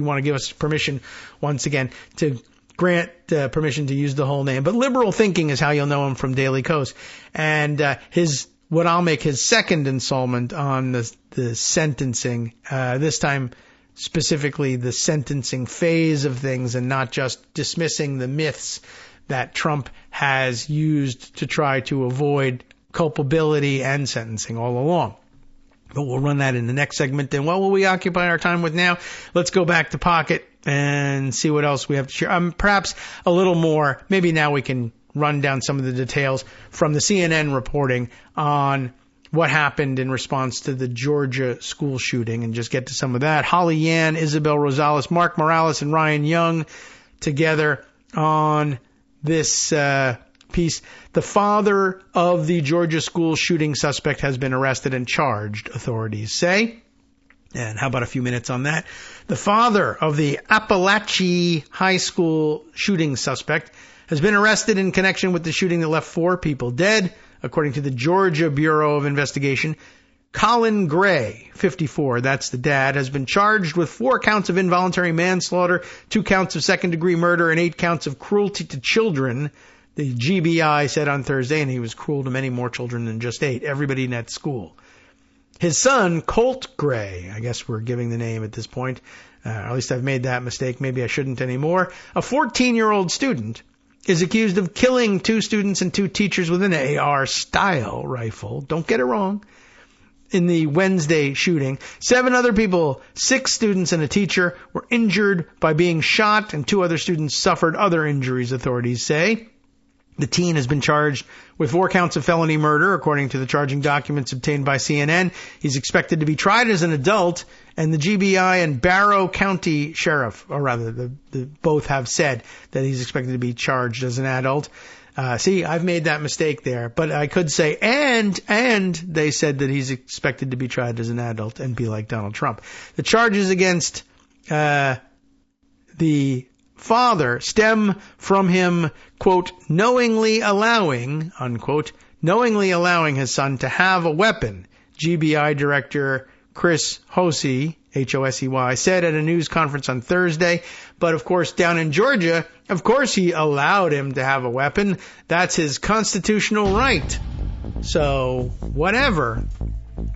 [SPEAKER 2] want to give us permission once again to grant permission to use the whole name. But liberal thinking is how you'll know him from Daily Kos. And what I'll make his second installment on the sentencing, this time specifically the sentencing phase of things and not just dismissing the myths that Trump has used to try to avoid culpability and sentencing all along. But we'll run that in the next segment. And what will we occupy our time with now? Let's go back to Pocket and see what else we have to share. Perhaps a little more. Maybe now we can run down some of the details from the CNN reporting on what happened in response to the Georgia school shooting and just get to some of that. Holly Yan, Isabel Rosales, Mark Morales, and Ryan Young together on this piece. The father of the Georgia school shooting suspect has been arrested and charged, authorities say. And how about a few minutes on that? The father of the Appalachia High School shooting suspect has been arrested in connection with the shooting that left 4 people dead, according to the Georgia Bureau of Investigation. Colin Gray, 54, that's the dad, has been charged with 4 counts of involuntary manslaughter, 2 counts of second-degree murder, and 8 counts of cruelty to children, the GBI said on Thursday, and he was cruel to many more children than just 8, everybody in that school. His son, Colt Gray, I guess we're giving the name at this point, at least I've made that mistake, maybe I shouldn't anymore, a 14-year-old student, is accused of killing 2 students and 2 teachers with an AR-style rifle. Don't get it wrong. in the Wednesday shooting. 7 other people, 6 students and a teacher, were injured by being shot, and 2 other students suffered other injuries, authorities say. The teen has been charged with 4 counts of felony murder, according to the charging documents obtained by CNN. He's expected to be tried as an adult, and the GBI and Barrow County Sheriff, or rather, both have said that he's expected to be charged as an adult. See, I've made that mistake there, but I could say, and they said that he's expected to be tried as an adult and be like Donald Trump. The charges against the father stem from him, quote, knowingly allowing his son to have a weapon. GBI Director Chris Hosey, H-O-S-E-Y, said at a news conference on Thursday. But of course, down in Georgia, of course he allowed him to have a weapon. That's his constitutional right. So, whatever.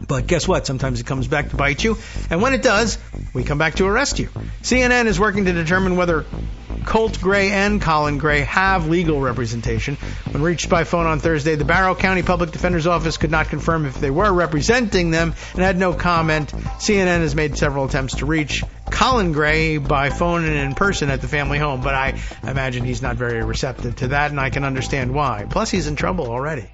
[SPEAKER 2] But guess what? Sometimes it comes back to bite you. And when it does, we come back to arrest you. CNN is working to determine whether Colt Gray and Colin Gray have legal representation. When reached by phone on Thursday, the Barrow County Public Defender's Office could not confirm if they were representing them and had no comment. CNN has made several attempts to reach Colin Gray by phone and in person at the family home, but I imagine he's not very receptive to that, and I can understand why. Plus, he's in trouble already.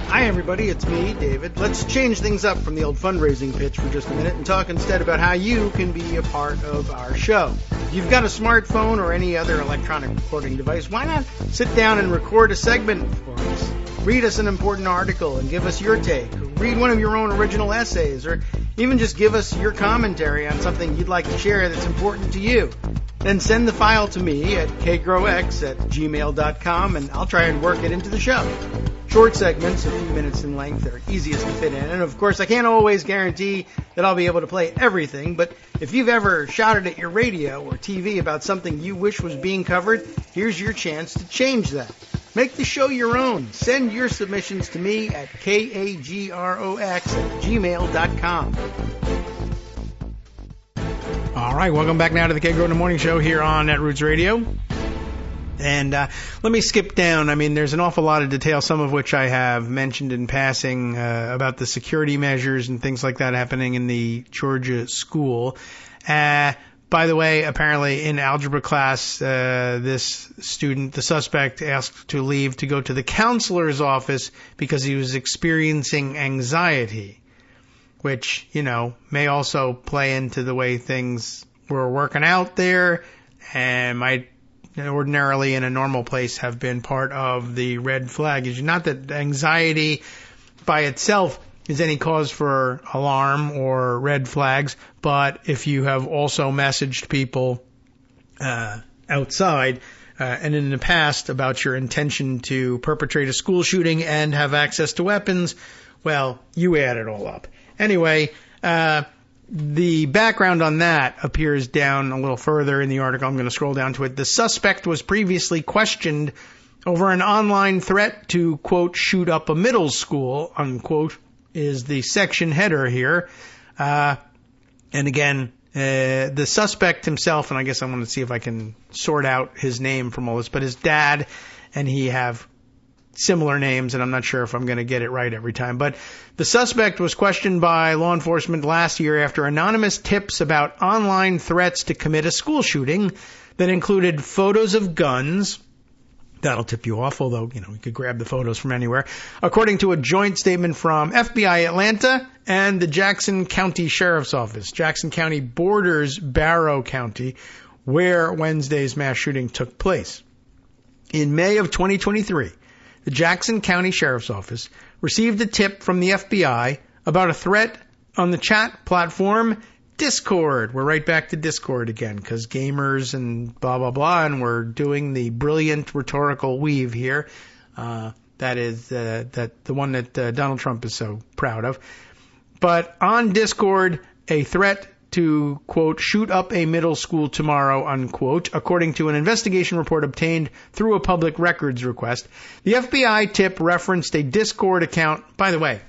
[SPEAKER 2] Hi everybody, it's me, David. Let's change things up from the old fundraising pitch for just a minute and talk instead about how you can be a part of our show. If you've got a smartphone or any other electronic recording device, why not sit down and record a segment for us? Read us an important article and give us your take. Or read one of your own original essays, or even just give us your commentary on something you'd like to share that's important to you. Then send the file to me at kagrox@gmail.com and I'll try and work it into the show. Short segments, a few minutes in length, that are easiest to fit in. And of course, I can't always guarantee that I'll be able to play everything, but if you've ever shouted at your radio or TV about something you wish was being covered, here's your chance to change that. Make the show your own. Send your submissions to me at kagrox@gmail.com. All right, welcome back now to the Kagro in the Morning Show here on Netroots Radio. And let me skip down. I mean, there's an awful lot of detail, some of which I have mentioned in passing about the security measures and things like that happening in the Georgia school. By the way, apparently in algebra class, this student, the suspect, asked to leave to go to the counselor's office because he was experiencing anxiety, which, you know, may also play into the way things were working out there and might ordinarily in a normal place have been part of the red flag issue. Not that anxiety by itself is any cause for alarm or red flags, but if you have also messaged people outside and in the past about your intention to perpetrate a school shooting and have access to weapons, well, you add it all up. Anyway, the background on that appears down a little further in the article. I'm going to scroll down to it. The suspect was previously questioned over an online threat to, quote, shoot up a middle school, unquote, is the section header here. And again, the suspect himself, and I guess I want to see if I can sort out his name from all this, but his dad and he have similar names, and I'm not sure if I'm going to get it right every time. But the suspect was questioned by law enforcement last year after anonymous tips about online threats to commit a school shooting that included photos of guns. That'll tip you off, although, you know, you could grab the photos from anywhere. According to a joint statement from FBI Atlanta and the Jackson County Sheriff's Office. Jackson County borders Barrow County, where Wednesday's mass shooting took place. In May of 2023, the Jackson County Sheriff's Office received a tip from the FBI about a threat on the chat platform Discord. We're right back to Discord again because gamers and blah, blah, blah, and we're doing the brilliant rhetorical weave here. That is the one that Donald Trump is so proud of. But on Discord, a threat to, quote, shoot up a middle school tomorrow, unquote, according to an investigation report obtained through a public records request. The FBI tip referenced a Discord account. By the way,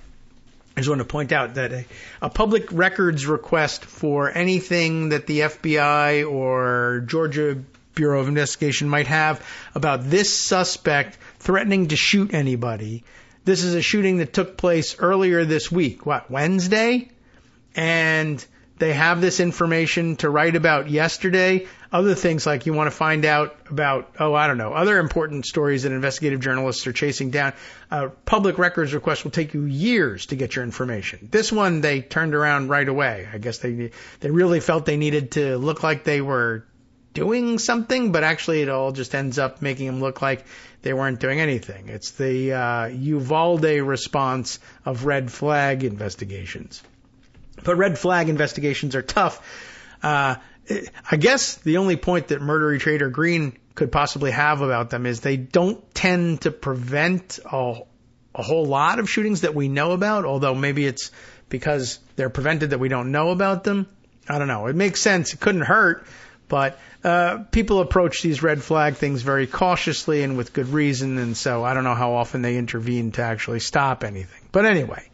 [SPEAKER 2] I just want to point out that a public records request for anything that the FBI or Georgia Bureau of Investigation might have about this suspect threatening to shoot anybody, This is a shooting that took place earlier this week. Wednesday? And they have this information to write about yesterday. Other things like you want to find out about, other important stories that investigative journalists are chasing down. Public records request will take you years to get your information. This one, they turned around right away. I guess they really felt they needed to look like they were doing something, but actually it all just ends up making them look like they weren't doing anything. It's the Uvalde response of red flag investigations. But red flag investigations are tough. I guess the only point that Murdery Trader Green could possibly have about them is they don't tend to prevent a whole lot of shootings that we know about, although maybe it's because they're prevented that we don't know about them. I don't know. It makes sense. It couldn't hurt, but people approach these red flag things very cautiously and with good reason, and so I don't know how often they intervene to actually stop anything. But anyway,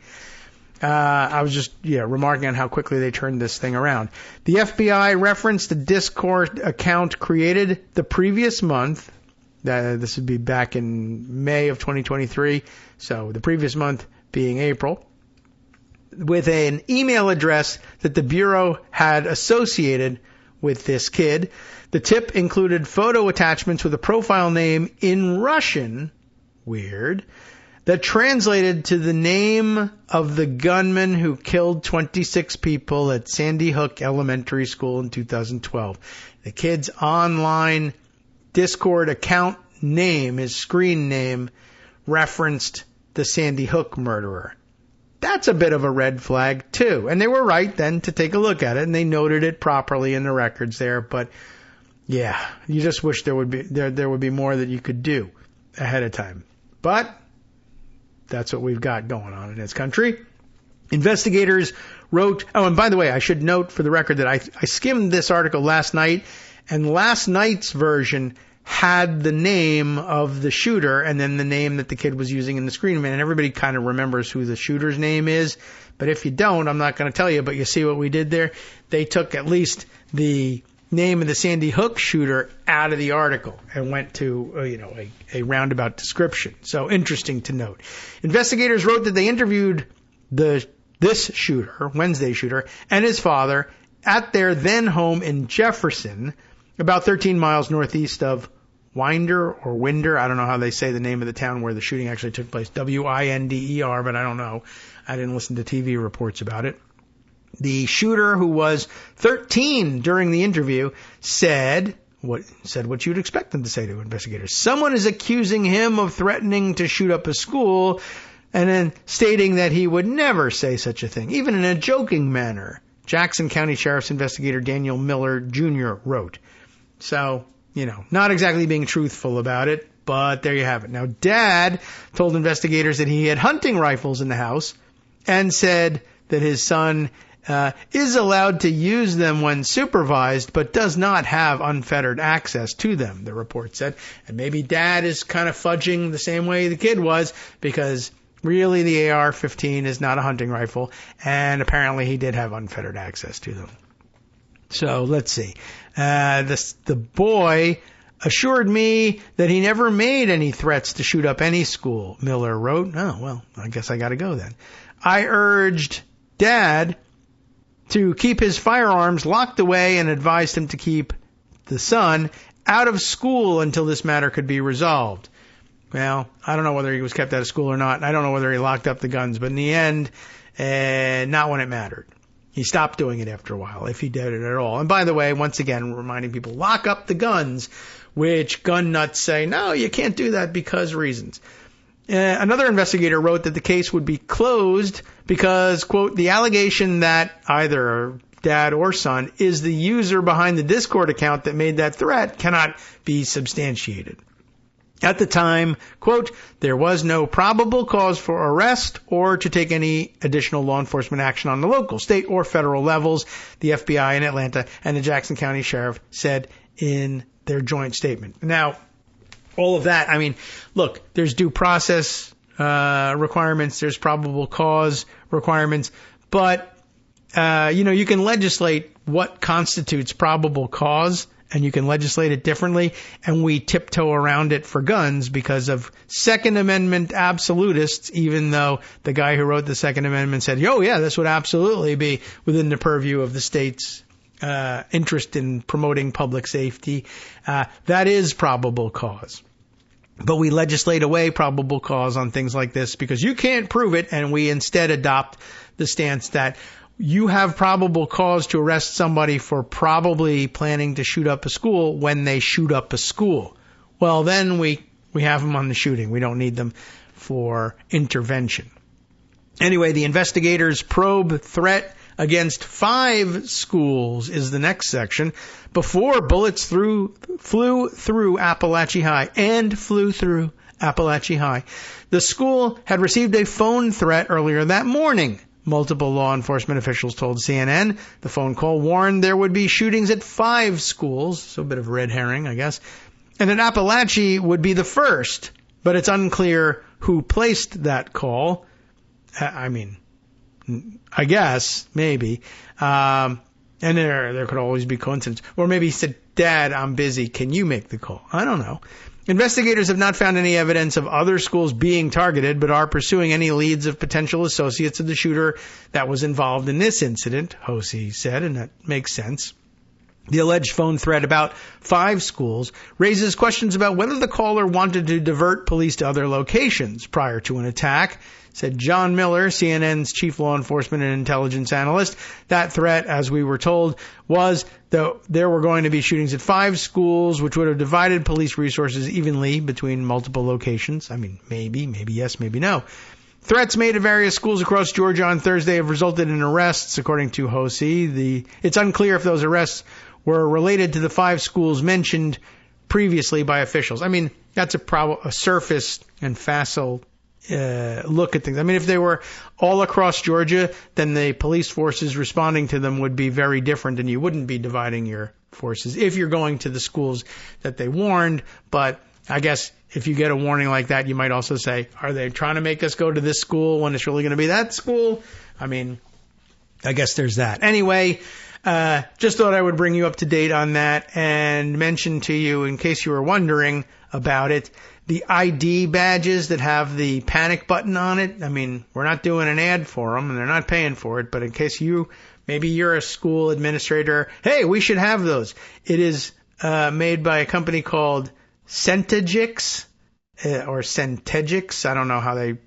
[SPEAKER 2] I was just remarking on how quickly they turned this thing around. The FBI referenced the Discord account created the previous month. This would be back in May of 2023, so the previous month being April, with an email address that the Bureau had associated with this kid. The tip included photo attachments with a profile name in Russian, weird, that translated to the name of the gunman who killed 26 people at Sandy Hook Elementary School in 2012. The kid's online Discord account name, his screen name, referenced the Sandy Hook murderer. That's a bit of a red flag, too. And they were right then to take a look at it, and they noted it properly in the records there. But, yeah, you just wish there would be more that you could do ahead of time. But that's what we've got going on in this country. Investigators wrote, and by the way, I should note for the record that I skimmed this article last night, and last night's version had the name of the shooter and then the name that the kid was using in the screen. And everybody kind of remembers who the shooter's name is. But if you don't, I'm not going to tell you. But you see what we did there? They took at least the name of the Sandy Hook shooter out of the article and went to a roundabout description. So interesting to note. Investigators wrote that they interviewed this shooter, Wednesday shooter, and his father at their then home in Jefferson, about 13 miles northeast of Winder, I don't know how they say the name of the town where the shooting actually took place. Winder, but I don't know. I didn't listen to TV reports about it. The shooter, who was 13 during the interview, said what you'd expect them to say to investigators. Someone is accusing him of threatening to shoot up a school, and then stating that he would never say such a thing, even in a joking manner. Jackson County Sheriff's investigator Daniel Miller Jr. wrote. So, not exactly being truthful about it, but there you have it. Now, Dad told investigators that he had hunting rifles in the house and said that his son is allowed to use them when supervised, but does not have unfettered access to them, the report said. And maybe Dad is kind of fudging the same way the kid was, because really the AR-15 is not a hunting rifle, and apparently he did have unfettered access to them. So let's see. The boy assured me that he never made any threats to shoot up any school, Miller wrote. Oh, well, I guess I got to go then. I urged Dad to keep his firearms locked away and advised him to keep the son out of school until this matter could be resolved. Well, I don't know whether he was kept out of school or not, and I don't know whether he locked up the guns, but in the end, not when it mattered. He stopped doing it after a while, if he did it at all. And by the way, once again, reminding people, lock up the guns, which gun nuts say, no, you can't do that because reasons. Another investigator wrote that the case would be closed because, quote, the allegation that either Dad or son is the user behind the Discord account that made that threat cannot be substantiated. At the time, quote, there was no probable cause for arrest or to take any additional law enforcement action on the local, state, or federal levels, the FBI in Atlanta and the Jackson County Sheriff said in their joint statement. Now, all of that, look, there's due process requirements, there's probable cause requirements, but, you can legislate what constitutes probable cause, and you can legislate it differently, and we tiptoe around it for guns because of Second Amendment absolutists, even though the guy who wrote the Second Amendment said, oh yeah, this would absolutely be within the purview of the state's interest in promoting public safety. That is probable cause. But we legislate away probable cause on things like this because you can't prove it, and we instead adopt the stance that you have probable cause to arrest somebody for probably planning to shoot up a school when they shoot up a school. Well, then we have them on the shooting. We don't need them for intervention. Anyway, the investigators probe threat against 5 schools is the next section. Before bullets flew through Appalachia High, the school had received a phone threat earlier that morning. Multiple law enforcement officials told CNN the phone call warned there would be shootings at 5 schools, so a bit of a red herring, I guess, and that Appalachia would be the first, but it's unclear who placed that call. I mean, I guess, maybe. And there could always be coincidence. Or maybe he said, Dad, I'm busy. Can you make the call? I don't know. Investigators have not found any evidence of other schools being targeted, but are pursuing any leads of potential associates of the shooter that was involved in this incident, Hosey said, and that makes sense. The alleged phone threat about 5 schools raises questions about whether the caller wanted to divert police to other locations prior to an attack, said John Miller, CNN's chief law enforcement and intelligence analyst. That threat, as we were told, was that there were going to be shootings at 5 schools, which would have divided police resources evenly between multiple locations. I mean, maybe yes, maybe no. Threats made at various schools across Georgia on Thursday have resulted in arrests, according to Hosey. It's unclear if those arrests were related to the 5 schools mentioned previously by officials. I mean, that's a surface and facile look at things. I mean, if they were all across Georgia, then the police forces responding to them would be very different, and you wouldn't be dividing your forces if you're going to the schools that they warned. But I guess if you get a warning like that, you might also say, are they trying to make us go to this school when it's really going to be that school? I mean, I guess there's that. Anyway, just thought I would bring you up to date on that and mention to you, in case you were wondering about it, the ID badges that have the panic button on it. I mean, we're not doing an ad for them and they're not paying for it, but in case maybe you're a school administrator, hey, we should have those. It is made by a company called Centegix or Centegix. I don't know how they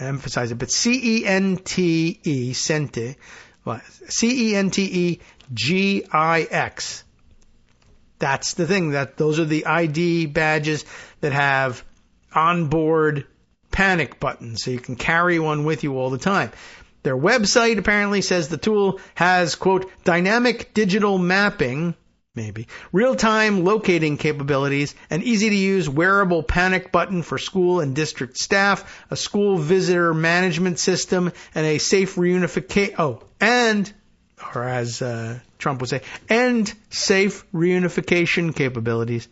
[SPEAKER 2] emphasize it, but C-E-N-T-E, Cente, C-E-N-T-E-G-I-X. That's the thing. Those are the ID badges that have onboard panic buttons, so you can carry one with you all the time. Their website apparently says the tool has, quote, dynamic digital mapping, maybe, real-time locating capabilities, an easy-to-use wearable panic button for school and district staff, a school visitor management system, and a safe reunification, or as Trump would say, and safe reunification capabilities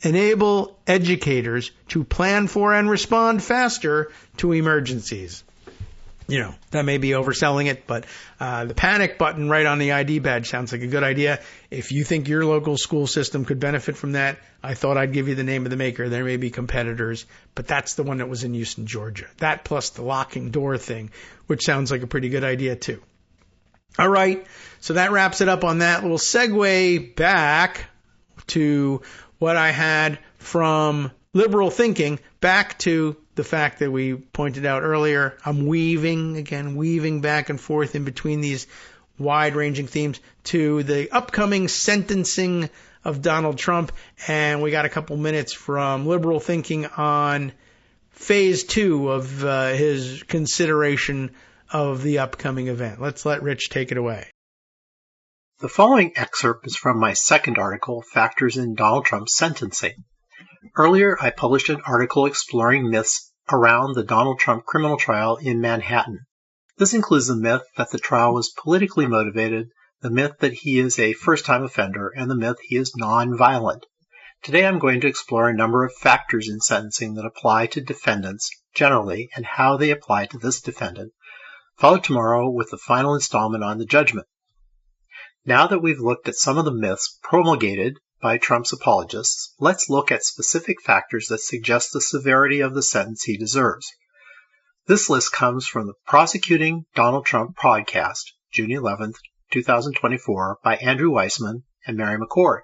[SPEAKER 2] enable educators to plan for and respond faster to emergencies. You know, that may be overselling it, but the panic button right on the ID badge sounds like a good idea. If you think your local school system could benefit from that, I thought I'd give you the name of the maker. There may be competitors, but that's the one that was in use in Georgia. That plus the locking door thing, which sounds like a pretty good idea too. All right, so that wraps it up on that. We'll segue back to what I had from liberal thinking, back to the fact that we pointed out earlier. I'm weaving back and forth in between these wide-ranging themes to the upcoming sentencing of Donald Trump, and we got a couple minutes from liberal thinking on phase 2 of his consideration of the upcoming event. Let's let Rich take it away.
[SPEAKER 7] The following excerpt is from my second article, Factors in Donald Trump's Sentencing. Earlier, I published an article exploring myths around the Donald Trump criminal trial in Manhattan. This includes the myth that the trial was politically motivated, the myth that he is a first-time offender, and the myth he is non-violent. Today I'm going to explore a number of factors in sentencing that apply to defendants generally and how they apply to this defendant. Follow tomorrow with the final installment on the judgment. Now that we've looked at some of the myths promulgated by Trump's apologists, let's look at specific factors that suggest the severity of the sentence he deserves. This list comes from the Prosecuting Donald Trump podcast, June 11, 2024, by Andrew Weissman and Mary McCord.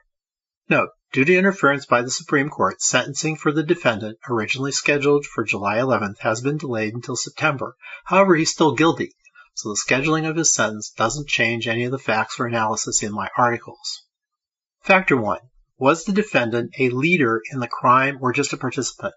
[SPEAKER 7] Note, due to interference by the Supreme Court, sentencing for the defendant, originally scheduled for July 11th, has been delayed until September. However, he's still guilty, so the scheduling of his sentence doesn't change any of the facts for analysis in my articles. Factor 1. Was the defendant a leader in the crime or just a participant?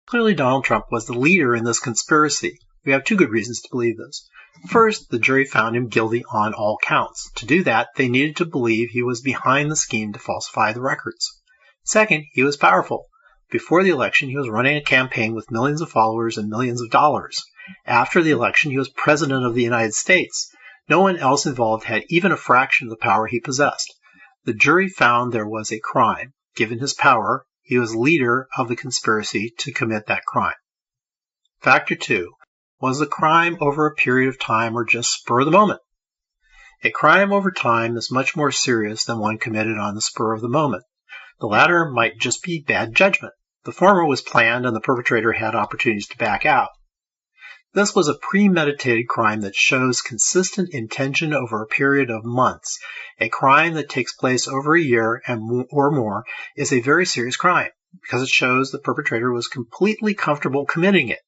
[SPEAKER 7] Clearly, Donald Trump was the leader in this conspiracy. We have two good reasons to believe this. First, the jury found him guilty on all counts. To do that, they needed to believe he was behind the scheme to falsify the records. Second, he was powerful. Before the election, he was running a campaign with millions of followers and millions of dollars. After the election, he was president of the United States. No one else involved had even a fraction of the power he possessed. The jury found there was a crime. Given his power, he was leader of the conspiracy to commit that crime. Factor 2. Was the crime over a period of time or just spur of the moment? A crime over time is much more serious than one committed on the spur of the moment. The latter might just be bad judgment. The former was planned and the perpetrator had opportunities to back out. This was a premeditated crime that shows consistent intention over a period of months. A crime that takes place over a year or more is a very serious crime because it shows the perpetrator was completely comfortable committing it.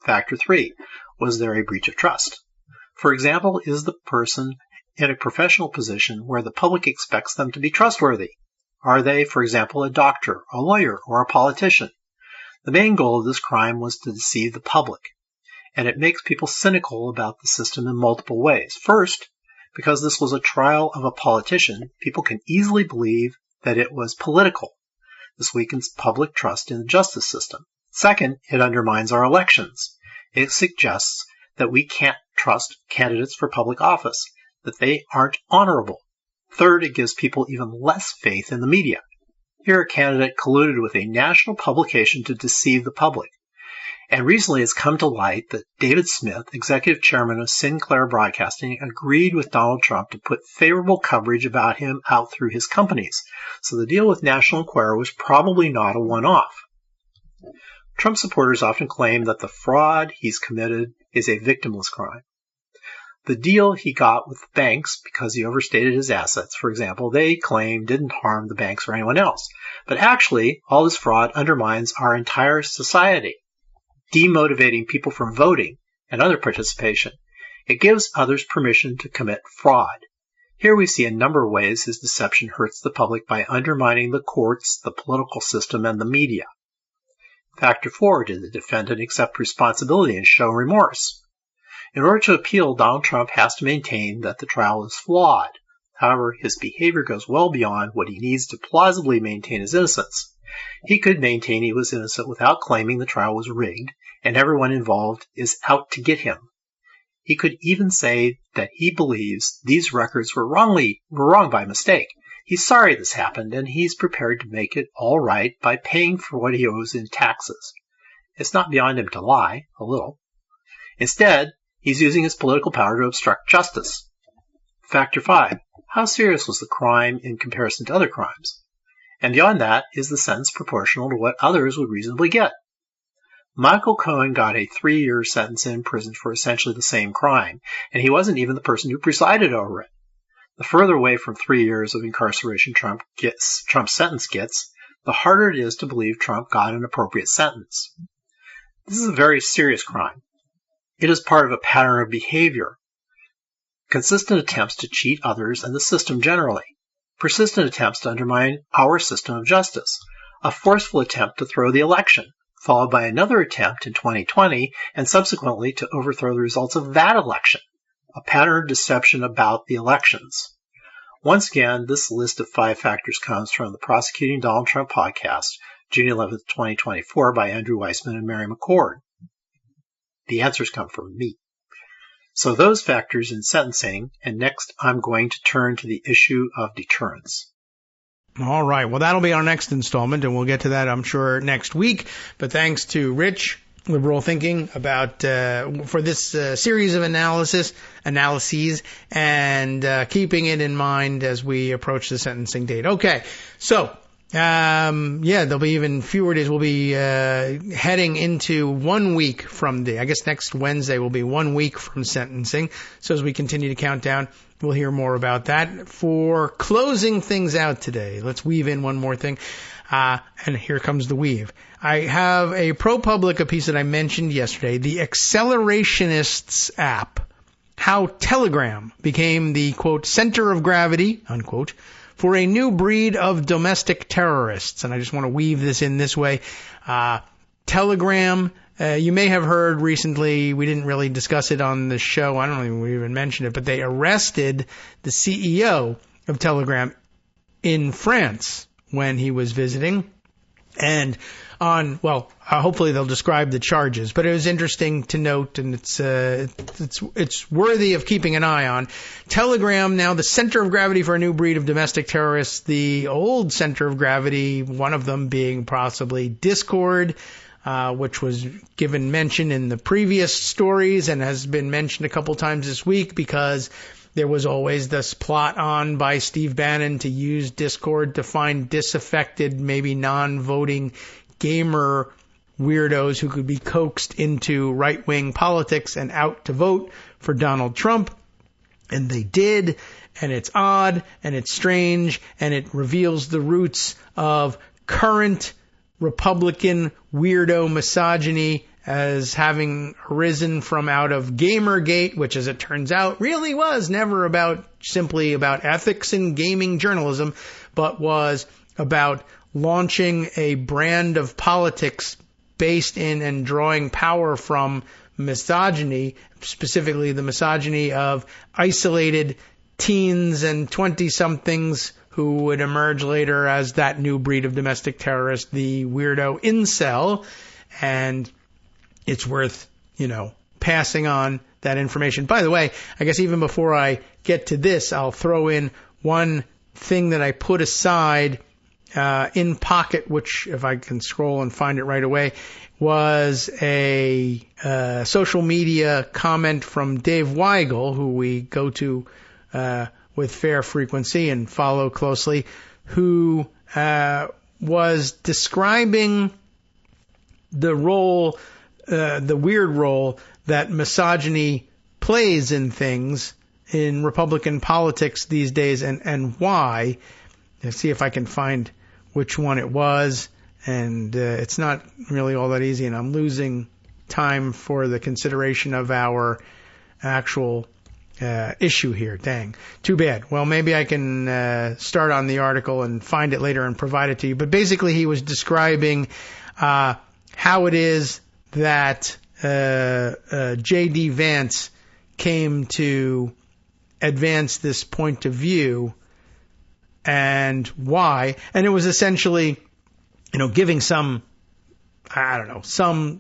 [SPEAKER 7] Factor 3. Was there a breach of trust? For example, is the person in a professional position where the public expects them to be trustworthy? Are they, for example, a doctor, a lawyer, or a politician? The main goal of this crime was to deceive the public, and it makes people cynical about the system in multiple ways. First, because this was a trial of a politician, people can easily believe that it was political. This weakens public trust in the justice system. Second, it undermines our elections. It suggests that we can't trust candidates for public office, that they aren't honorable. Third, it gives people even less faith in the media. Here, a candidate colluded with a national publication to deceive the public. And recently it's come to light that David Smith, executive chairman of Sinclair Broadcasting, agreed with Donald Trump to put favorable coverage about him out through his companies. So the deal with National Enquirer was probably not a one-off. Trump supporters often claim that the fraud he's committed is a victimless crime. The deal he got with banks because he overstated his assets, for example, they claim didn't harm the banks or anyone else. But actually, all this fraud undermines our entire society, demotivating people from voting and other participation. It gives others permission to commit fraud. Here we see a number of ways his deception hurts the public by undermining the courts, the political system, and the media. Factor 4. Did the defendant accept responsibility and show remorse? In order to appeal, Donald Trump has to maintain that the trial is flawed. However, his behavior goes well beyond what he needs to plausibly maintain his innocence. He could maintain he was innocent without claiming the trial was rigged and everyone involved is out to get him. He could even say that he believes these records were wrong by mistake. He's sorry this happened and he's prepared to make it all right by paying for what he owes in taxes. It's not beyond him to lie, a little. Instead, he's using his political power to obstruct justice. Factor 5. How serious was the crime in comparison to other crimes? And beyond that, is the sentence proportional to what others would reasonably get? Michael Cohen got a 3-year sentence in prison for essentially the same crime, and he wasn't even the person who presided over it. The further away from 3 years of incarceration Trump's sentence gets, the harder it is to believe Trump got an appropriate sentence. This is a very serious crime. It is part of a pattern of behavior, consistent attempts to cheat others and the system generally, persistent attempts to undermine our system of justice, a forceful attempt to throw the election, followed by another attempt in 2020 and subsequently to overthrow the results of that election, a pattern of deception about the elections. Once again, this list of 5 factors comes from the Prosecuting Donald Trump podcast, June 11, 2024, by Andrew Weissman and Mary McCord. The answers come from me. So those factors in sentencing, and next I'm going to turn to the issue of deterrence.
[SPEAKER 2] All right. Well, that'll be our next installment, and we'll get to that, I'm sure, next week. But thanks to Rich, liberal thinking about for this series of analyses, and keeping it in mind as we approach the sentencing date. Okay, so there'll be even fewer days. We'll be heading into 1 week from I guess next Wednesday will be 1 week from sentencing. So as we continue to count down, we'll hear more about that. For closing things out today, let's weave in one more thing. And here comes the weave. I have a ProPublica piece that I mentioned yesterday, the Accelerationists app, how Telegram became the, quote, center of gravity, unquote, for a new breed of domestic terrorists. And I just want to weave this in this way. Telegram, you may have heard recently, we didn't really discuss it on the show, I don't know if we even mentioned it, but they arrested the CEO of Telegram in France when he was visiting. And hopefully they'll describe the charges, but it was interesting to note, and it's worthy of keeping an eye on. Telegram, now the center of gravity for a new breed of domestic terrorists, the old center of gravity, one of them being possibly Discord, which was given mention in the previous stories and has been mentioned a couple times this week because there was always this plot on by Steve Bannon to use Discord to find disaffected, maybe non-voting gamer weirdos who could be coaxed into right-wing politics and out to vote for Donald Trump. And they did, and it's odd, and it's strange, and it reveals the roots of current Republican weirdo misogyny as having arisen from out of Gamergate, which, as it turns out, really was never simply about ethics in gaming journalism, but was about launching a brand of politics based in and drawing power from misogyny, specifically the misogyny of isolated teens and 20-somethings who would emerge later as that new breed of domestic terrorist, the weirdo incel. And it's worth, passing on that information. By the way, I guess even before I get to this, I'll throw in one thing that I put aside in Pocket, which, if I can scroll and find it right away, was a social media comment from Dave Weigel, who we go to with fair frequency and follow closely, who was describing the role, the weird role that misogyny plays in things in Republican politics these days, and why. Let's see if I can find which one it was, and it's not really all that easy, and I'm losing time for the consideration of our actual issue here. Dang. Too bad. Well, maybe I can start on the article and find it later and provide it to you. But basically he was describing how it is that J.D. Vance came to advance this point of view and why. And it was essentially, giving some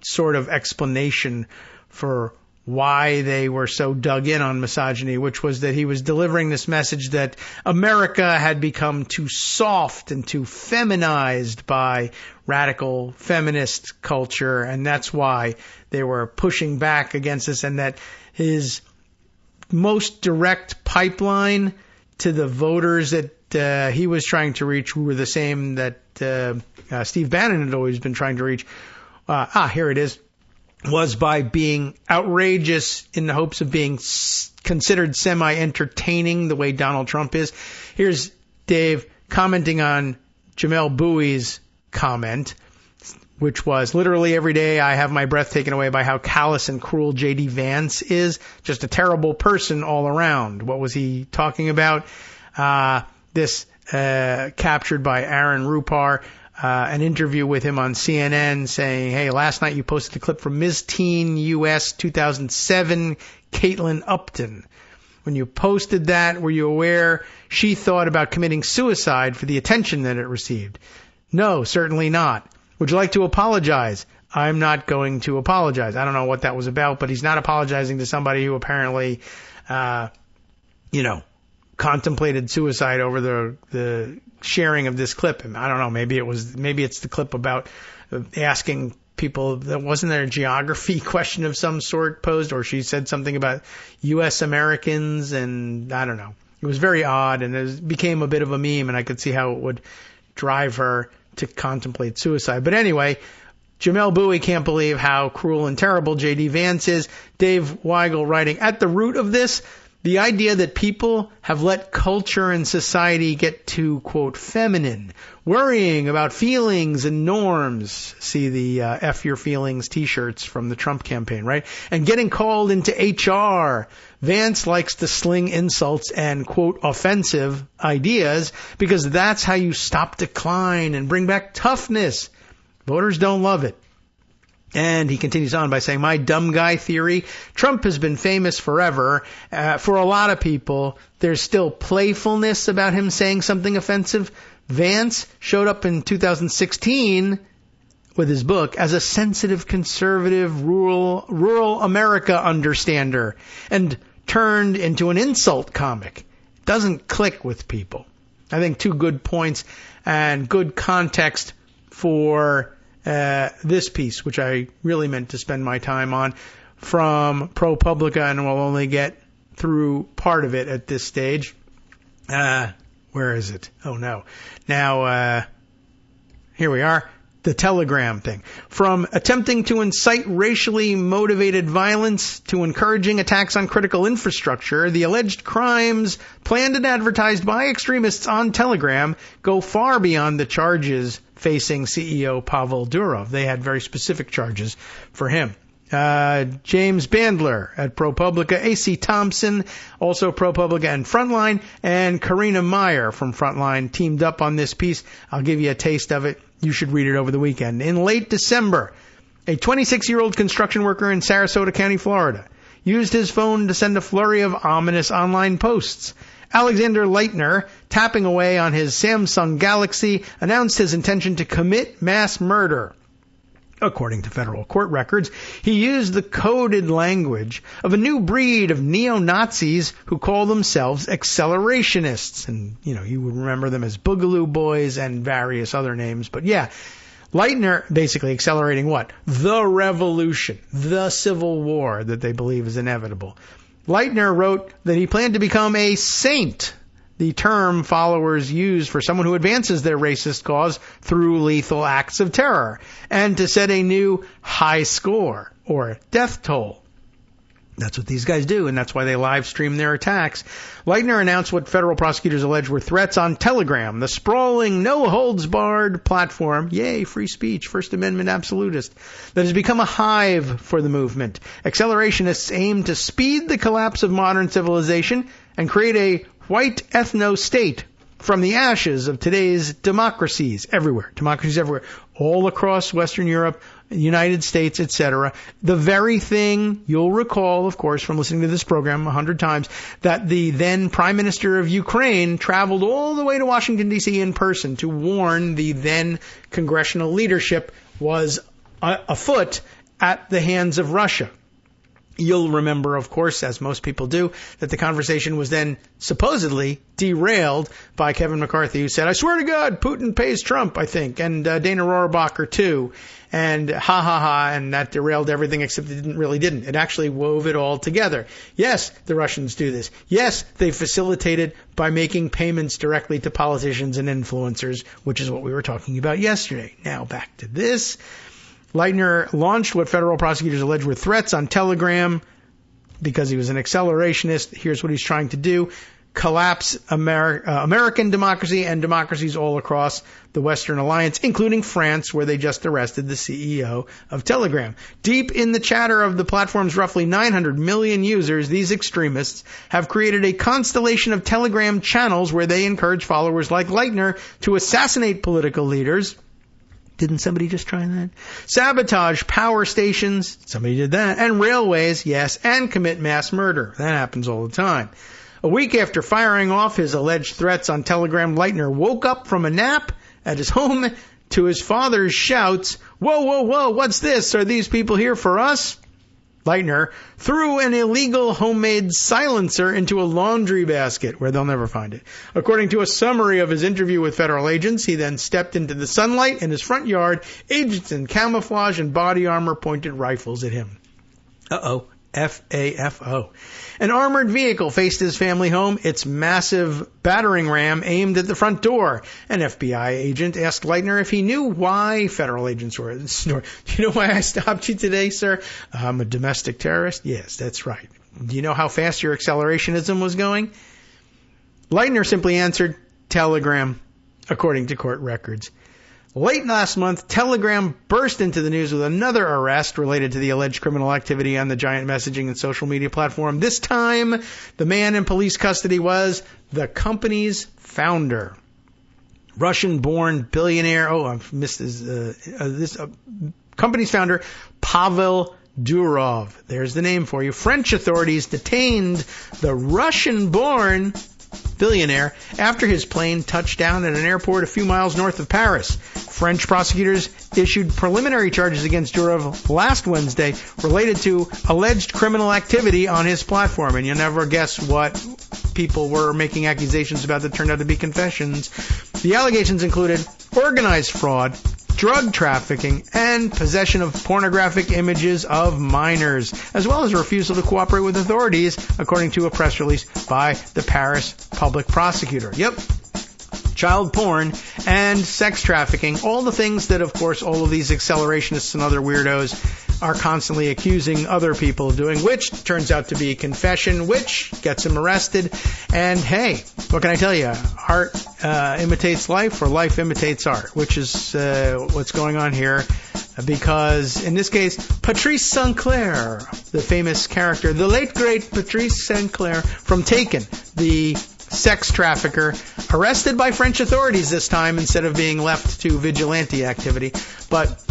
[SPEAKER 2] sort of explanation for why they were so dug in on misogyny, which was that he was delivering this message that America had become too soft and too feminized by radical feminist culture, and that's why they were pushing back against this, and that his most direct pipeline to the voters that he was trying to reach were the same that Steve Bannon had always been trying to reach. Here it is. Was by being outrageous in the hopes of being considered semi-entertaining the way Donald Trump is. Here's Dave commenting on Jamel Bowie's comment, which was, literally every day I have my breath taken away by how callous and cruel J.D. Vance is. Just a terrible person all around. What was he talking about? This captured by Aaron Rupar. An interview with him on CNN saying, hey, last night you posted a clip from Ms. Teen US 2007, Caitlin Upton. When you posted that, were you aware she thought about committing suicide for the attention that it received? No, certainly not. Would you like to apologize? I'm not going to apologize. I don't know what that was about, but he's not apologizing to somebody who apparently, contemplated suicide over the sharing of this clip. And I don't know, maybe it's the clip about asking people, wasn't there a geography question of some sort posed, or she said something about U.S. Americans, and I don't know. It was very odd, and it became a bit of a meme, and I could see how it would drive her to contemplate suicide. But anyway, Jamel Bowie can't believe how cruel and terrible J.D. Vance is. Dave Weigel writing, at the root of this, the idea that people have let culture and society get too, quote, feminine, worrying about feelings and norms. See the F Your Feelings t-shirts from the Trump campaign, right? And getting called into HR. Vance likes to sling insults and, quote, offensive ideas because that's how you stop decline and bring back toughness. Voters don't love it. And he continues on by saying, my dumb guy theory, Trump has been famous forever. For a lot of people, there's still playfulness about him saying something offensive. Vance showed up in 2016 with his book as a sensitive, conservative, rural America understander and turned into an insult comic. It doesn't click with people. I think two good points and good context for this piece, which I really meant to spend my time on, from ProPublica, and we'll only get through part of it at this stage. Where is it? Oh, no. Now, here we are. The Telegram thing. From attempting to incite racially motivated violence to encouraging attacks on critical infrastructure, the alleged crimes planned and advertised by extremists on Telegram go far beyond the charges facing CEO Pavel Durov. They had very specific charges for him. James Bandler at ProPublica, A.C. Thompson, also ProPublica and Frontline, and Karina Meyer from Frontline teamed up on this piece. I'll give you a taste of it. You should read it over the weekend. In late December, a 26-year-old construction worker in Sarasota County, Florida, used his phone to send a flurry of ominous online posts. Alexander Leitner, tapping away on his Samsung Galaxy, announced his intention to commit mass murder. According to federal court records, he used the coded language of a new breed of neo-Nazis who call themselves accelerationists. And, you would remember them as Boogaloo Boys and various other names. But yeah, Leitner basically accelerating what? The revolution, the civil war that they believe is inevitable. Leitner wrote that he planned to become a saint, the term followers use for someone who advances their racist cause through lethal acts of terror, and to set a new high score, or death toll. That's what these guys do, and that's why they live stream their attacks. Leitner announced what federal prosecutors alleged were threats on Telegram, the sprawling, no-holds-barred platform, yay, free speech, First Amendment absolutist, that has become a hive for the movement. Accelerationists aim to speed the collapse of modern civilization and create a white ethno-state from the ashes of today's democracies everywhere, all across Western Europe, United States, etc. The very thing you'll recall, of course, from listening to this program 100 times, that the then Prime Minister of Ukraine traveled all the way to Washington, D.C. in person to warn the then congressional leadership was afoot at the hands of Russia. You'll remember, of course, as most people do, that the conversation was then supposedly derailed by Kevin McCarthy, who said, I swear to God, Putin pays Trump, I think, and Dana Rohrabacher, too. And and that derailed everything, except it didn't. It actually wove it all together. Yes, the Russians do this. Yes, they facilitate it by making payments directly to politicians and influencers, which is what we were talking about yesterday. Now back to this. Leitner launched what federal prosecutors allege were threats on Telegram because he was an accelerationist. Here's what he's trying to do. Collapse American democracy and democracies all across the Western Alliance, including France, where they just arrested the CEO of Telegram. Deep in the chatter of the platform's roughly 900 million users, these extremists have created a constellation of Telegram channels where they encourage followers like Leitner to assassinate political leaders. Didn't somebody just try that? Sabotage power stations. Somebody did that. And railways, yes, and commit mass murder. That happens all the time. A week after firing off his alleged threats on Telegram, Leitner woke up from a nap at his home to his father's shouts, whoa, whoa, whoa, what's this? Are these people here for us? Leitner threw an illegal homemade silencer into a laundry basket where they'll never find it. According to a summary of his interview with federal agents, he then stepped into the sunlight in his front yard. Agents in camouflage and body armor pointed rifles at him. Uh-oh. F-A-F-O. An armored vehicle faced his family home, its massive battering ram aimed at the front door. An FBI agent asked Leitner if he knew why federal agents were at the store. Do you know why I stopped you today, sir? I'm a domestic terrorist? Yes, that's right. Do you know how fast your accelerationism was going? Leitner simply answered, telegram, according to court records. Late last month, Telegram burst into the news with another arrest related to the alleged criminal activity on the giant messaging and social media platform. This time, the man in police custody was the company's founder. Russian-born billionaire, company's founder, Pavel Durov. There's the name for you. French authorities detained the Russian-born billionaire after his plane touched down at an airport a few miles north of Paris. French prosecutors issued preliminary charges against Durov last Wednesday related to alleged criminal activity on his platform. And you'll never guess what people were making accusations about that turned out to be confessions. The allegations included organized fraud, drug trafficking, and possession of pornographic images of minors, as well as a refusal to cooperate with authorities, according to a press release by the Paris public prosecutor. Yep. Child porn and sex trafficking, all the things that, of course, all of these accelerationists and other weirdos are constantly accusing other people of doing, which turns out to be confession, which gets him arrested. And hey, what can I tell you? Art imitates life, or life imitates art, which is what's going on here. Because in this case, Patrice Sinclair, the famous character, the late great Patrice Sinclair from Taken, the sex trafficker, arrested by French authorities this time instead of being left to vigilante activity. But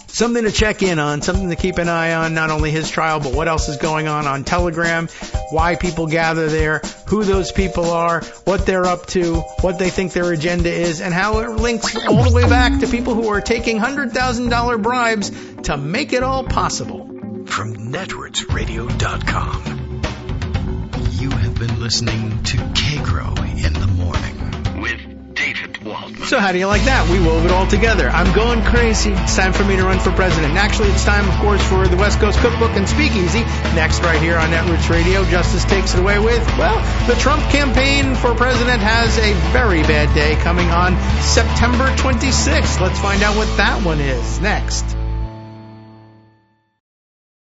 [SPEAKER 2] something to check in on, something to keep an eye on, not only his trial, but what else is going on Telegram, why people gather there, who those people are, what they're up to, what they think their agenda is, and how it links all the way back to people who are taking $100,000 bribes to make it all possible.
[SPEAKER 1] From networksradio.com. You have been listening to Kagro in the Morning with David Waldman.
[SPEAKER 2] So how do you like that? We wove it all together. I'm going crazy. It's time for me to run for president. And actually, it's time, of course, for the West Coast Cookbook and Speakeasy. Next, right here on Netroots Radio, Justice takes it away with, well, the Trump campaign for president has a very bad day coming on September 26th. Let's find out what that one is next.